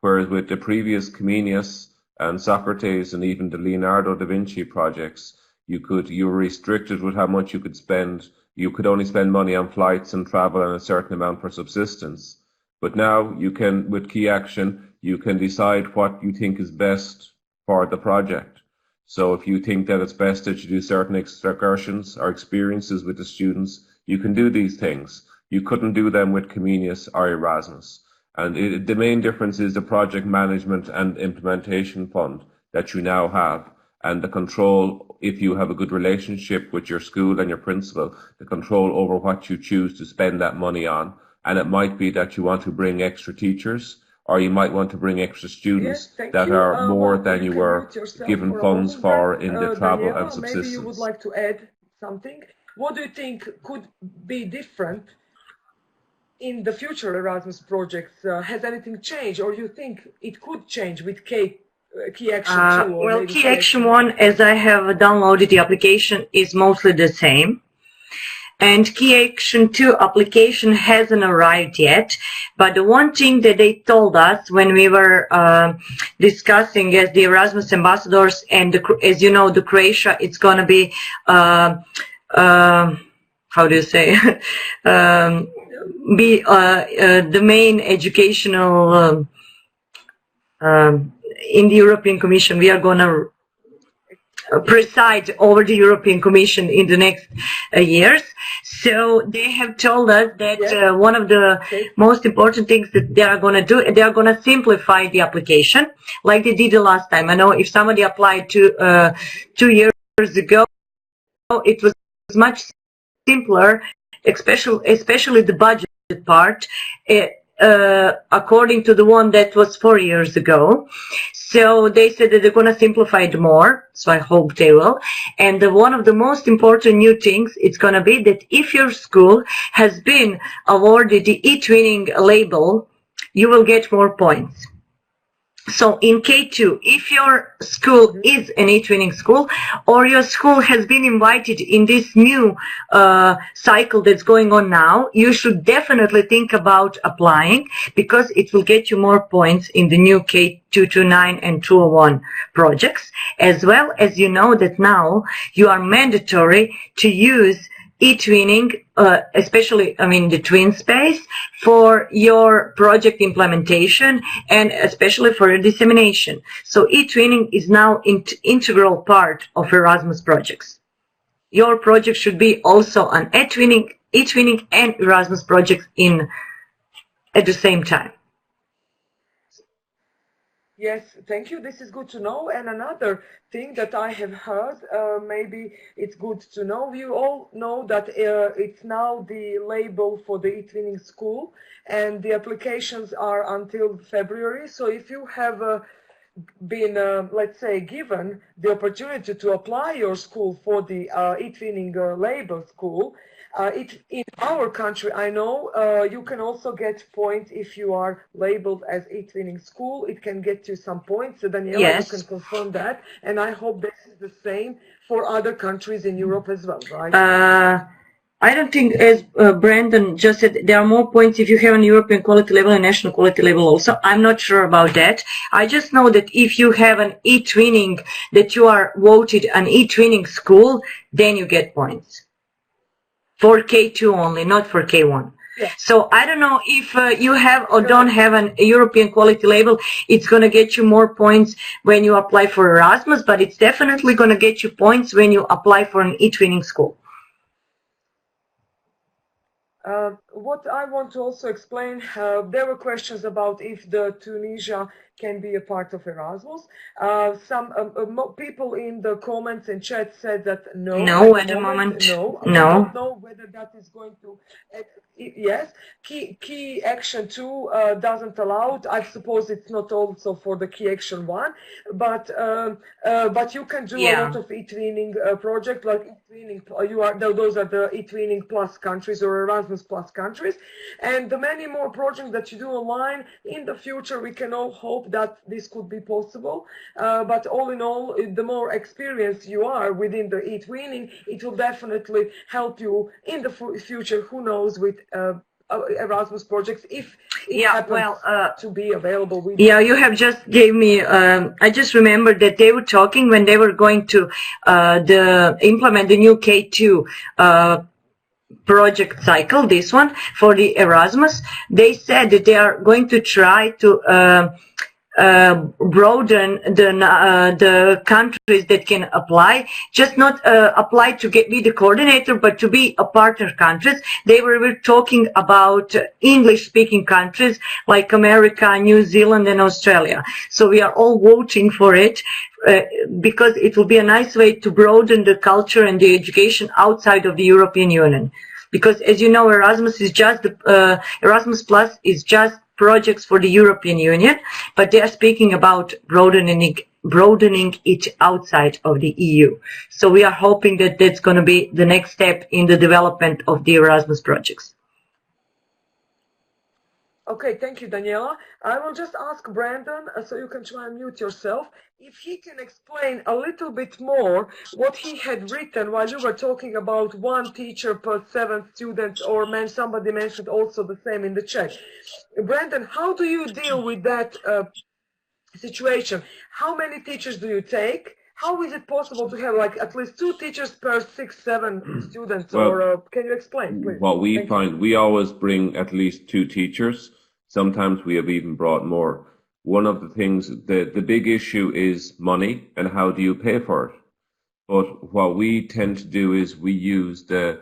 Whereas with the previous Comenius and Socrates and even the Leonardo da Vinci projects, you were restricted with how much you could spend. You could only spend money on flights and travel and a certain amount for subsistence. But now you can, with Key Action, you can decide what you think is best for the project. So if you think that it's best that you do certain excursions or experiences with the students, you can do these things. You couldn't do them with Comenius or Erasmus. And the main difference is the project management and implementation fund that you now have, and the control, if you have a good relationship with your school and your principal, the control over what you choose to spend that money on. And it might be that you want to bring extra teachers, or you might want to bring extra students that are more than you were given funds for in the travel and subsistence. Maybe you would like to add something. What do you think could be different in the future Erasmus projects? Has anything changed, or you think it could change with Key Action 2? Well, Key Action 1, as I have downloaded the application, is mostly the same. And Key Action 2 application hasn't arrived yet. But the one thing that they told us when we were discussing as the Erasmus ambassadors, and as you know, the Croatia, it's going to be, how do you say, be the main educational, in the European Commission. We are going to preside over the European Commission in the next years. So they have told us that one of the most important things that they are going to do, they are going to simplify the application like they did the last time. I know if somebody applied 2 years ago, it was much simpler, especially the budget part, according to the one that was 4 years ago. So they said that they're going to simplify it more, so I hope they will. And one of the most important new things, it's going to be that if your school has been awarded the eTwinning label, you will get more points. So in K2, if your school is an eTwinning school, or your school has been invited in this new cycle that's going on now, you should definitely think about applying, because it will get you more points in the new K229 and 201 projects, as well as you know that now you are mandatory to use eTwinning, especially, the twin space, for your project implementation and especially for your dissemination. So eTwinning is now an integral part of Erasmus projects. Your project should be also an eTwinning and Erasmus projects at the same time. Yes, thank you. This is good to know. And another thing that I have heard, maybe it's good to know. You all know that it's now the label for the eTwinning school, and the applications are until February. So if you have been, let's say, given the opportunity to apply your school for the eTwinning label school, in our country, I know you can also get points if you are labeled as eTwinning school. It can get you some points. So Daniela, yes, you can confirm that. And I hope this is the same for other countries in Europe as well, right? I don't think, as Brandon just said, there are more points if you have an European quality level and national quality level also. I'm not sure about that. I just know that if you have an eTwinning, that you are voted an eTwinning school, then you get points for K2 only, not for K1. Yeah. So I don't know if you have or don't have a European quality label, it's going to get you more points when you apply for Erasmus, but it's definitely going to get you points when you apply for an eTwinning school. What I want to also explain, there were questions about if the Tunisia can be a part of Erasmus. Some people in the comments and chat said that no. No, at the moment, no. no. We don't know whether that is going to. Yes, key action 2 doesn't allow it. I suppose it's not also for the key action 1, but you can do a lot of eTwinning project like eTwinning. Those are the eTwinning plus countries or Erasmus plus countries, and the many more projects that you do online in the future. We can all hope that this could be possible. But all in all, the more experienced you are within the eTwinning, it will definitely help you in the future. Who knows with Erasmus projects if it happens to be available. You have just gave me. I just remembered that they were talking when they were going to implement the new K2 project cycle. This one for the Erasmus, they said that they are going to try to broaden the countries that can apply, just not apply to be the coordinator, but to be a partner countries. They were talking about English-speaking countries like America, New Zealand, and Australia. So we are all voting for it because it will be a nice way to broaden the culture and the education outside of the European Union. Because as you know, Erasmus is just Erasmus Plus is just projects for the European Union, but they are speaking about broadening it outside of the EU. So we are hoping that that's going to be the next step in the development of the Erasmus projects. Okay, thank you, Daniela. I will just ask Brandon, so you can try and mute yourself, if he can explain a little bit more what he had written while you were talking about 1 teacher per 7 students, or somebody mentioned also the same in the chat. Brandon, how do you deal with that situation? How many teachers do you take? How is it possible to have like at least 2 teachers per 6-7 students? Well, or can you explain, please? What we find, we always bring at least 2 teachers. Sometimes we have even brought more. One of the things, the big issue is money and how do you pay for it. But what we tend to do is we use the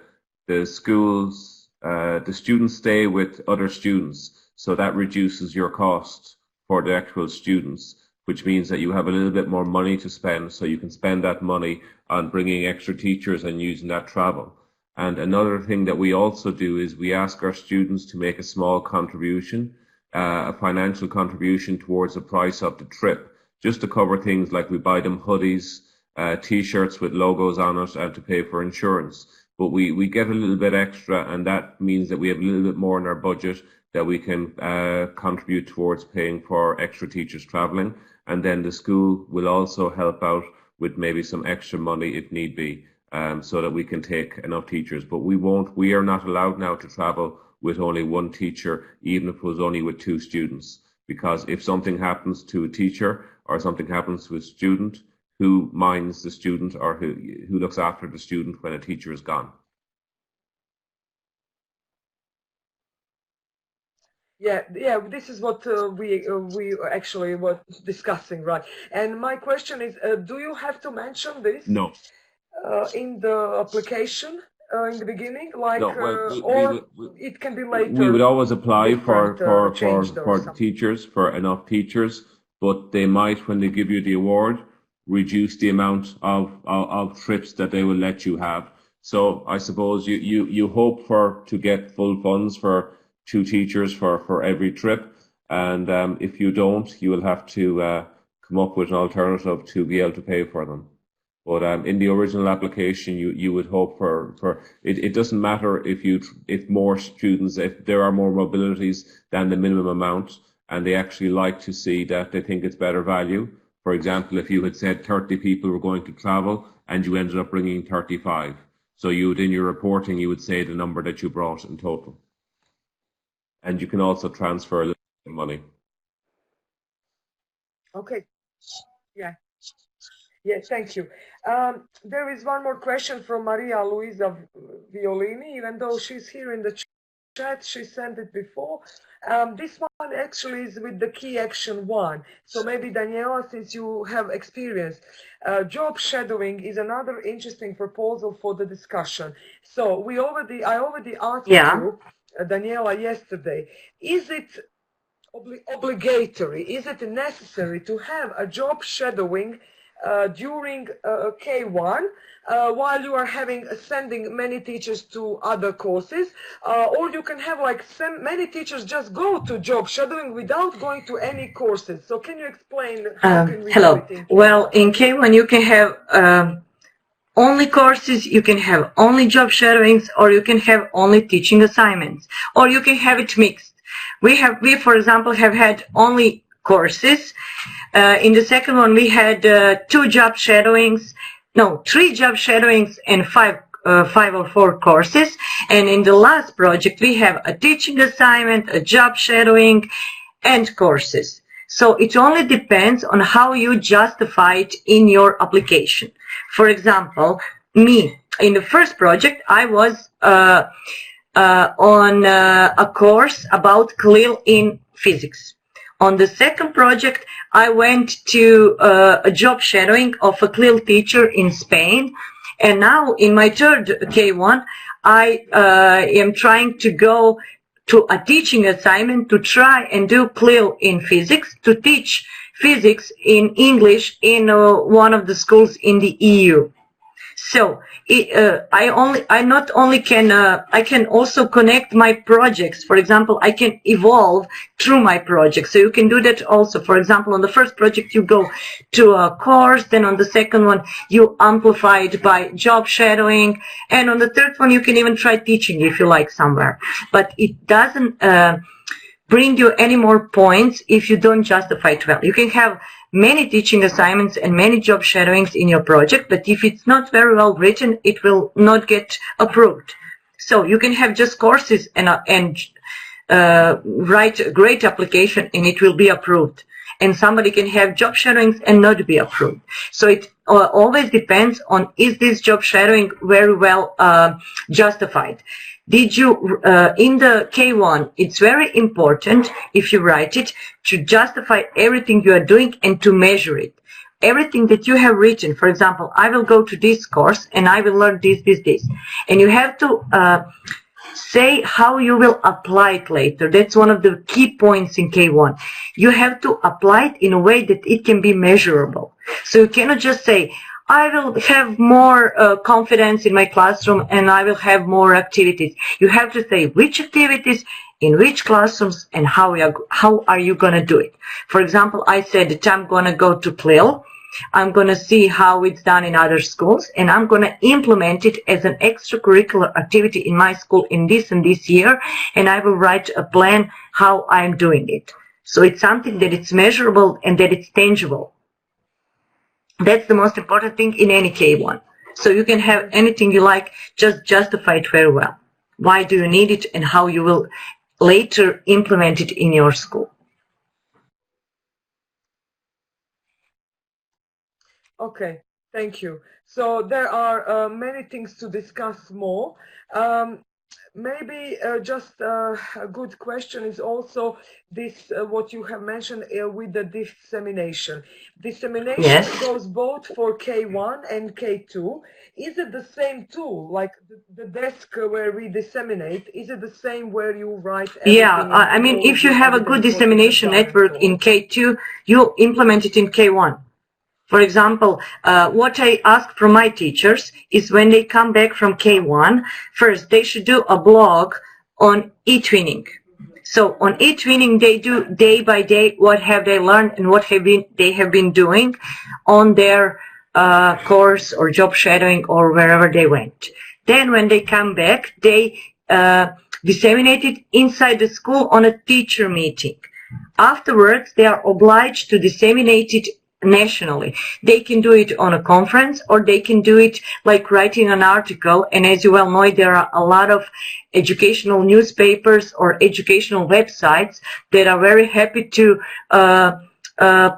schools, the students stay with other students, so that reduces your cost for the actual students, which means that you have a little bit more money to spend, so you can spend that money on bringing extra teachers and using that travel. And another thing that we also do is we ask our students to make a small contribution, a financial contribution towards the price of the trip, just to cover things like we buy them hoodies, t-shirts with logos on it, and to pay for insurance. But we get a little bit extra, and that means that we have a little bit more in our budget that we can contribute towards paying for extra teachers traveling. And then the school will also help out with maybe some extra money if need be, so that we can take enough teachers. But we are not allowed now to travel with only 1 teacher, even if it was only with 2 students. Because if something happens to a teacher or something happens to a student, who minds the student, or who looks after the student when a teacher is gone? Yeah, this is what we actually were discussing, right? And my question is, do you have to mention this? No. In the application in the beginning, like, no, well, or it can be later? We would always apply for the teachers, for enough teachers, but they might, when they give you the award, reduce the amount of trips that they will let you have. So I suppose you hope to get full funds for 2 teachers for every trip, and if you don't, you will have to come up with an alternative to be able to pay for them. But in the original application, you would hope for it. It doesn't matter if more students, if there are more mobilities than the minimum amount, and they actually like to see that, they think it's better value. For example, if you had said 30 people were going to travel and you ended up bringing 35, so you would, in your reporting, you would say the number that you brought in total. And you can also transfer a little bit of money. Okay. Yeah. Yes, thank you. There is one more question from Maria Luisa Violini. Even though she's here in the chat, she sent it before. This one actually is with the key action 1. So maybe Daniela, since you have experience, job shadowing is another interesting proposal for the discussion. So I already asked you, Daniela, yesterday, is it obligatory? Is it necessary to have a job shadowing during K1 while you are sending many teachers to other courses, or you can have like many teachers just go to job shadowing without going to any courses? So can you explain how can we do it in K1? Well, in K1 you can have only courses, you can have only job shadowings, or you can have only teaching assignments, or you can have it mixed. We, for example, have had only courses. In the second one, we had 3 job shadowings and 5 or 4 courses. And in the last project, we have a teaching assignment, a job shadowing, and courses. So it only depends on how you justify it in your application. For example, me, in the first project, I was on a course about CLIL in physics. On the second project, I went to a job shadowing of a CLIL teacher in Spain. And now in my third K1, I am trying to go to a teaching assignment to try and do CLIL in physics, to teach physics in English in one of the schools in the EU. So I can also connect my projects. For example, I can evolve through my project. So you can do that also. For example, on the first project, you go to a course. Then on the second one, you amplify it by job shadowing. And on the third one, you can even try teaching if you like somewhere. But it doesn't bring you any more points if you don't justify it well. You can have many teaching assignments and many job shadowings in your project, but if it's not very well written, it will not get approved. So you can have just courses and write a great application and it will be approved. And somebody can have job shadowings and not be approved. So it always depends on, is this job shadowing very well justified? Did you, in the K1, it's very important, if you write it, to justify everything you are doing and to measure it. Everything that you have written, for example, I will go to this course and I will learn this. And you have to say how you will apply it later. That's one of the key points in K1. You have to apply it in a way that it can be measurable. So you cannot just say, I will have more confidence in my classroom and I will have more activities. You have to say which activities, in which classrooms, and how are you going to do it. For example, I said that I'm going to go to CLIL. I'm going to see how it's done in other schools, and I'm going to implement it as an extracurricular activity in my school in this and this year, and I will write a plan how I'm doing it. So it's something that it's measurable and that it's tangible. That's the most important thing in any K1. So you can have anything you like, just justify it very well. Why do you need it and how you will later implement it in your school. Okay, thank you. So there are many things to discuss more. Maybe just a good question is also this, what you have mentioned with the dissemination. Dissemination goes both for K1 and K2. Is it the same tool, like the desk where we disseminate? Is it the same where you write everything? Yeah, I mean, if you have a good dissemination network in K2, you implement it in K1. For example, what I ask from my teachers is when they come back from K1, first they should do a blog on eTwinning. So on eTwinning, they do day by day what have they learned and what they have been doing on their course or job shadowing or wherever they went. Then when they come back, they disseminate it inside the school on a teacher meeting. Afterwards, they are obliged to disseminate it nationally. They can do it on a conference or they can do it like writing an article. And as you well know, there are a lot of educational newspapers or educational websites that are very happy to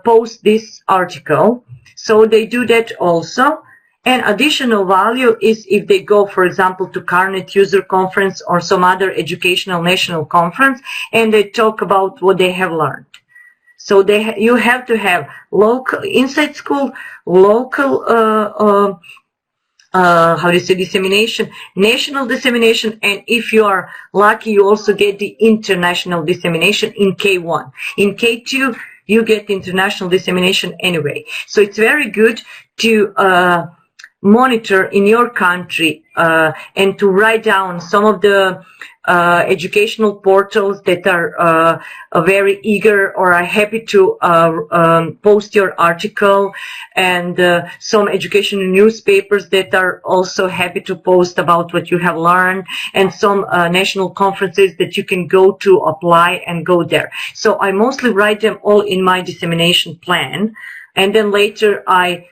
post this article. So they do that also. And additional value is if they go, for example, to CARNET user conference or some other educational national conference, and they talk about what they have learned. So you have to have local inside school, local how do you say, dissemination, national dissemination, and if you are lucky, you also get the international dissemination in K1. In K2, you get international dissemination anyway. So it's very good to monitor in your country and to write down some of the educational portals that are very eager or are happy to post your article, and some educational newspapers that are also happy to post about what you have learned, and some national conferences that you can go to apply and go there. So I mostly write them all in my dissemination plan, and then later I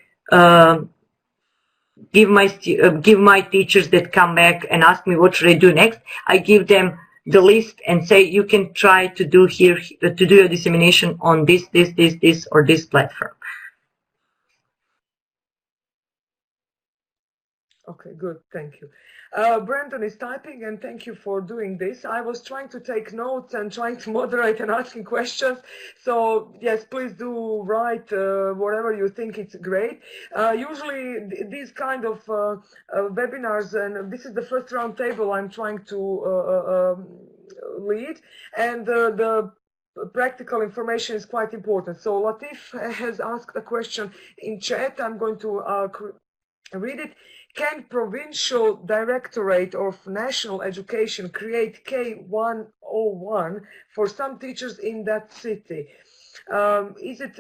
give my teachers that come back and ask me what should I do next. I give them the list and say, you can try to do your dissemination on this or this platform. Okay, good, thank you. Brandon is typing, and thank you for doing this. I was trying to take notes and trying to moderate and asking questions. So yes, please do write whatever you think it's great. Usually these kind of webinars, and this is the first roundtable I'm trying to lead, and the practical information is quite important. So Latif has asked a question in chat. I'm going to read it. Can Provincial Directorate of National Education create K101 for some teachers in that city? Is it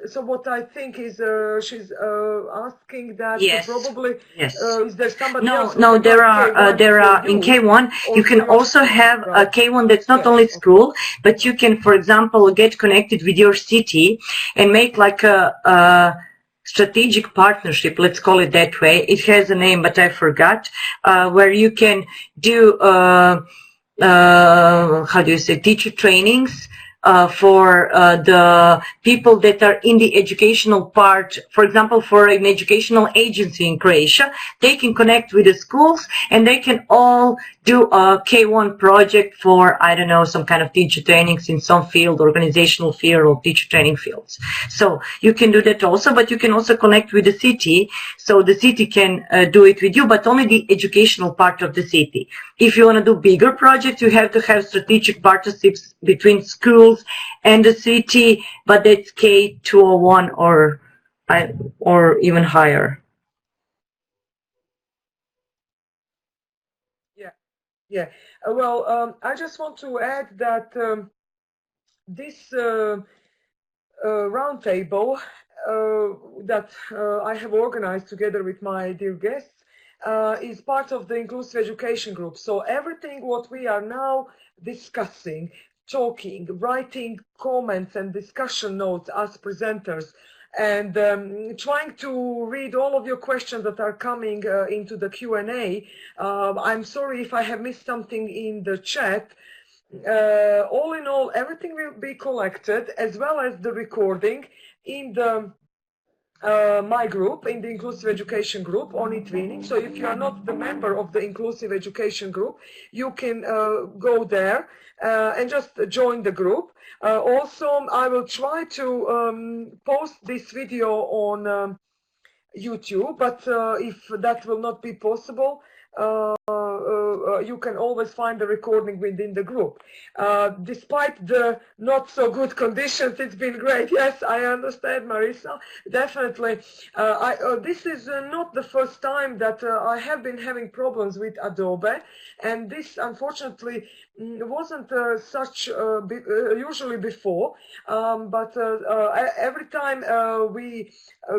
so? What I think is she's asking that yes. Probably yes. Is there somebody else? No, there are in K1 you can also have a K1 that's not only school, but you can, for example, get connected with your city and make like a strategic partnership, let's call it that way. It has a name, but I forgot, where you can do, how do you say, teacher trainings for the people that are in the educational part. For example, for an educational agency in Croatia, they can connect with the schools and they can all do a K1 project for, I don't know, some kind of teacher trainings in some field, organizational field or teacher training fields. So you can do that also, but you can also connect with the city. So the city can do it with you, but only the educational part of the city. If you want to do bigger projects, you have to have strategic partnerships between schools and the city, but that's K201 or even higher. Yeah. Well, I just want to add that this roundtable that I have organized together with my dear guests is part of the Inclusive Education Group. So everything what we are now discussing, talking, writing comments and discussion notes as presenters, and trying to read all of your questions that are coming into the Q&A. I'm sorry if I have missed something in the chat. All in all, everything will be collected, as well as the recording, in the my group, in the Inclusive Education Group on eTwinning. So if you are not the member of the Inclusive Education Group, you can go there and just join the group. Also, I will try to post this video on YouTube, but if that will not be possible, you can always find the recording within the group. Despite the not so good conditions, it's been great. Yes, I understand, Marisa. Definitely. This is not the first time that I have been having problems with Adobe, and this unfortunately wasn't such usually before, but every time we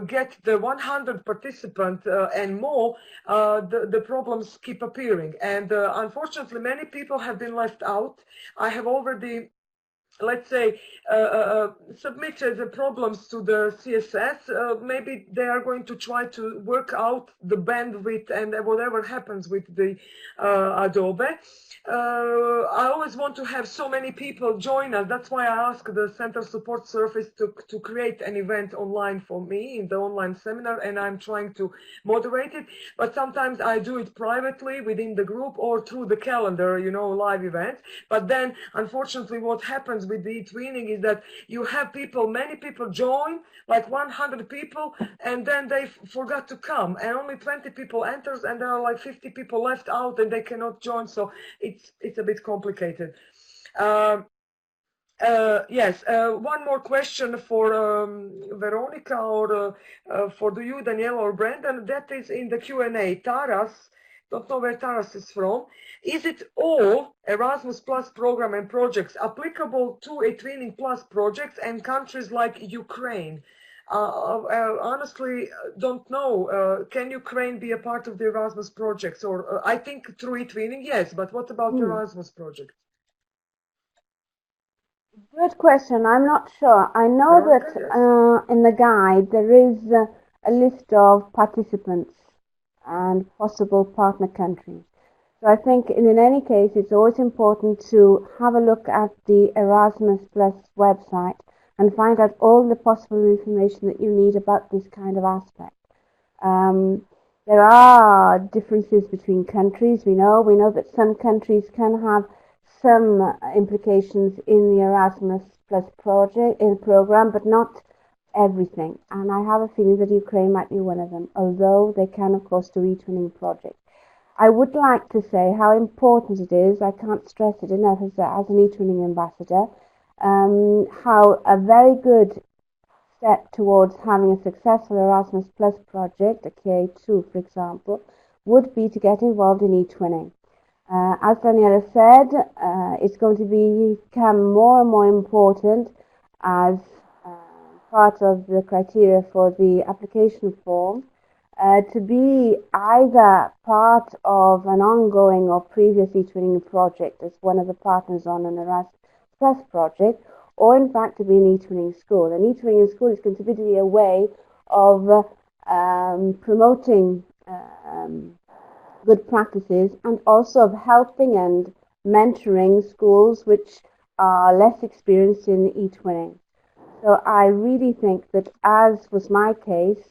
get the 100 participants and more, the problems keep appearing, and unfortunately many people have been left out. I have already let's say, submitted the problems to the CSS, maybe they are going to try to work out the bandwidth and whatever happens with the Adobe. I always want to have so many people join us. That's why I asked the Center Support Service to create an event online for me in the online seminar, and I'm trying to moderate it. But sometimes I do it privately within the group or through the calendar, you know, live events. But then, unfortunately, what happens with the eTwinning is that you have people, many people join, like 100 people, and then they forgot to come, and only 20 people enters, and there are like 50 people left out, and they cannot join. So it's a bit complicated. Yes, one more question for Veronica or for you, Daniela or Brendan. That is in the Q&A. Taras, don't know where Taras is from. Is it all Erasmus Plus program and projects applicable to eTwinning Plus projects and countries like Ukraine? Honestly, don't know. Can Ukraine be a part of the Erasmus projects? Or I think through eTwinning, yes. But what about the Erasmus project? Good question. I'm not sure. I know that in the guide there is a list of participants and possible partner countries. So I think in any case it's always important to have a look at the Erasmus Plus website and find out all the possible information that you need about this kind of aspect. There are differences between countries. We know that some countries can have some implications in the Erasmus Plus program, but not everything. And I have a feeling that Ukraine might be one of them, although they can, of course, do eTwinning projects. I would like to say how important it is, I can't stress it enough as an eTwinning ambassador, how a very good step towards having a successful Erasmus Plus project, a K2 for example, would be to get involved in eTwinning. As Daniela said, it's going to become more and more important as part of the criteria for the application form to be either part of an ongoing or previous eTwinning project as one of the partners on an Erasmus Plus project, or in fact to be an eTwinning school. An eTwinning school is going to be a way of promoting good practices and also of helping and mentoring schools which are less experienced in eTwinning. So I really think that, as was my case,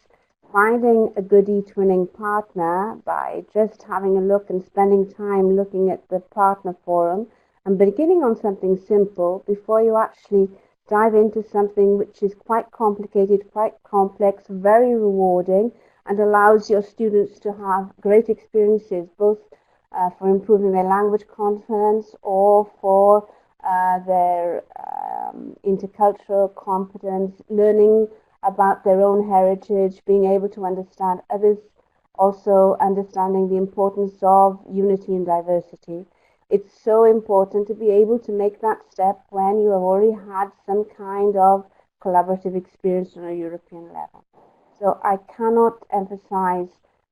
finding a good eTwinning partner by just having a look and spending time looking at the partner forum and beginning on something simple before you actually dive into something which is quite complicated, quite complex, very rewarding, and allows your students to have great experiences, both for improving their language confidence or for their intercultural competence, learning about their own heritage, being able to understand others, also understanding the importance of unity and diversity. It's so important to be able to make that step when you have already had some kind of collaborative experience on a European level. So I cannot emphasize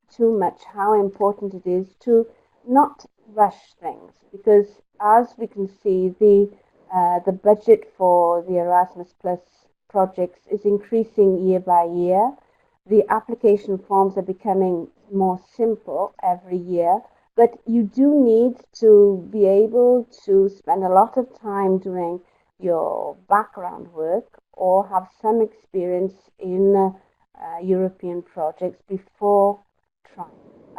too much how important it is to not rush things, because as we can see, the budget for the Erasmus Plus projects is increasing year by year. The application forms are becoming more simple every year, but you do need to be able to spend a lot of time doing your background work or have some experience in European projects before trying.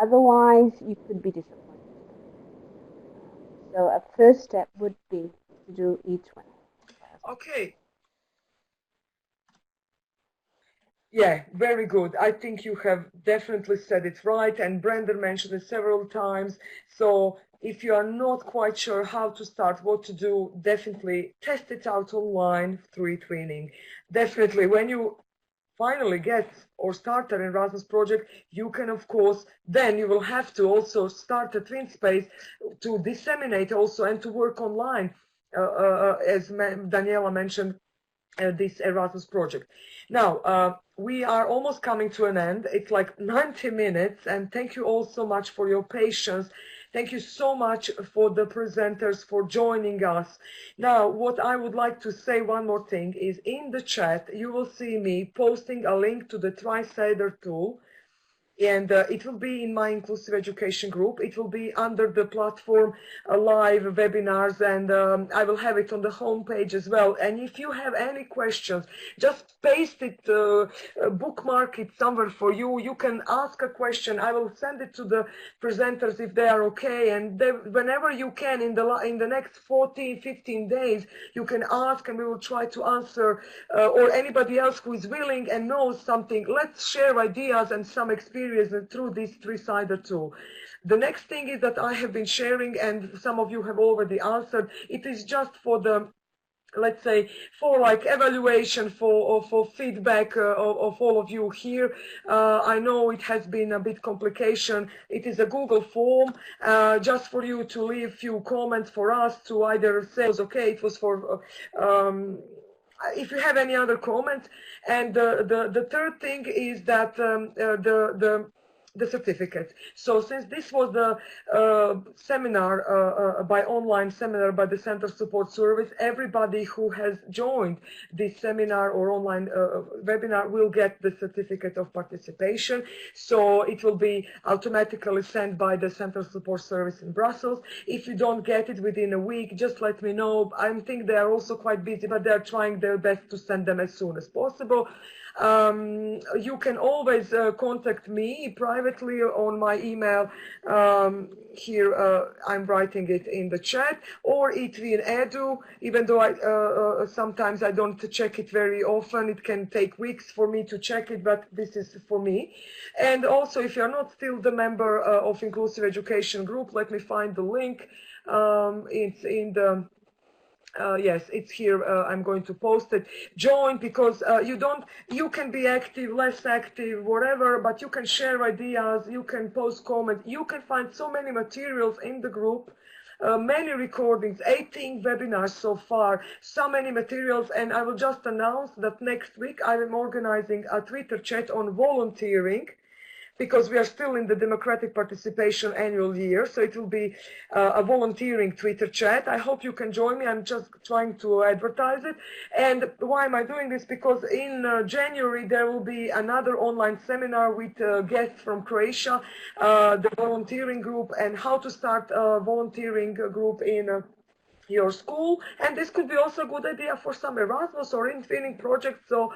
Otherwise, you could be disappointed. So a first step would be to do eTwinning. Okay. Yeah, very good. I think you have definitely said it right, and Brendan mentioned it several times. So if you are not quite sure how to start, what to do, definitely test it out online through eTwinning. Definitely, when you finally get or start an Erasmus project, you can, of course, then you will have to also start a TwinSpace to disseminate also and to work online, as Daniela mentioned, this Erasmus project. Now, we are almost coming to an end. It's like 90 minutes, and thank you all so much for your patience. Thank you so much for the presenters for joining us. Now, what I would like to say one more thing is in the chat, you will see me posting a link to the Tri-Sider tool. And it will be in my Inclusive Education group. It will be under the platform live webinars, and I will have it on the homepage as well. And if you have any questions, just paste it, bookmark it somewhere for you. You can ask a question. I will send it to the presenters if they are okay. And they, whenever you can in the next 14, 15 days, you can ask and we will try to answer, or anybody else who is willing and knows something. Let's share ideas and some experience through this three-sided tool. The next thing is that I have been sharing, and some of you have already answered, it is just for the, let's say, for like evaluation, for feedback of all of you here. I know it has been a bit complication. It is a Google form just for you to leave few comments for us to either say, okay, it was for if you have any other comments. And the third thing is that the certificate. So since this was the seminar, by online seminar by the Center Support Service, everybody who has joined this seminar or online webinar will get the certificate of participation. So it will be automatically sent by the Center Support Service in Brussels. If you don't get it within a week, just let me know. I think they are also quite busy, but they are trying their best to send them as soon as possible. You can always contact me privately on my email. Here I'm writing it in the chat, or eTwinning, even though I sometimes I don't check it very often. It can take weeks for me to check it, but this is for me. And also, if you're not still the member of Inclusive Education Group, let me find the link. It's in the yes, it's here. I'm going to post it. Join, because you can be active, less active, whatever, but you can share ideas, you can post comments, you can find so many materials in the group, many recordings, 18 webinars so far, so many materials. And I will just announce that next week I am organizing a Twitter chat on volunteering, because we are still in the democratic participation annual year. So it will be a volunteering Twitter chat. I hope you can join me. I'm just trying to advertise it. And why am I doing this? Because in January, there will be another online seminar with guests from Croatia, the volunteering group, and how to start a volunteering group in your school. And this could be also a good idea for some Erasmus or eTwinning projects. So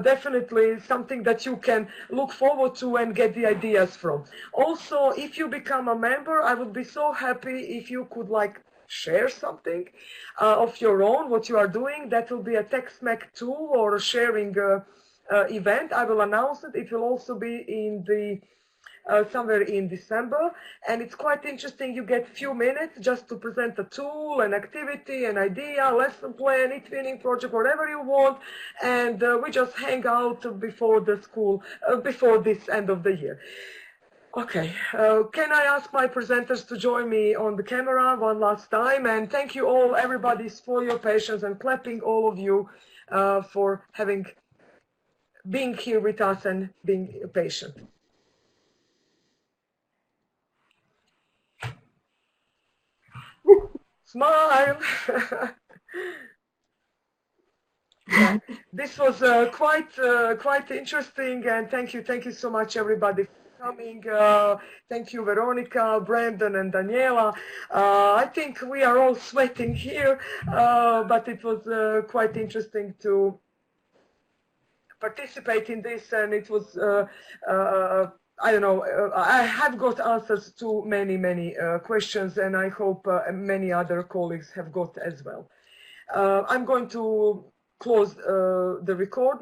definitely something that you can look forward to and get the ideas from. Also, if you become a member, I would be so happy if you could like share something of your own, what you are doing. That will be a TextMac tool or a sharing event. I will announce it. It will also be in the somewhere in December, and it's quite interesting. You get few minutes just to present a tool, an activity, an idea, lesson plan, eTwinning project, whatever you want, and we just hang out before the school, before this end of the year. Okay, can I ask my presenters to join me on the camera one last time? And thank you all, everybody, for your patience, and clapping all of you for being here with us and being patient. Smile. Yeah, this was quite interesting, and thank you so much, everybody, for coming. Thank you, Veronica, Brandon, and Daniela. I think we are all sweating here, but it was quite interesting to participate in this, and it was I don't know, I have got answers to many questions, and I hope many other colleagues have got as well. I'm going to close the recording.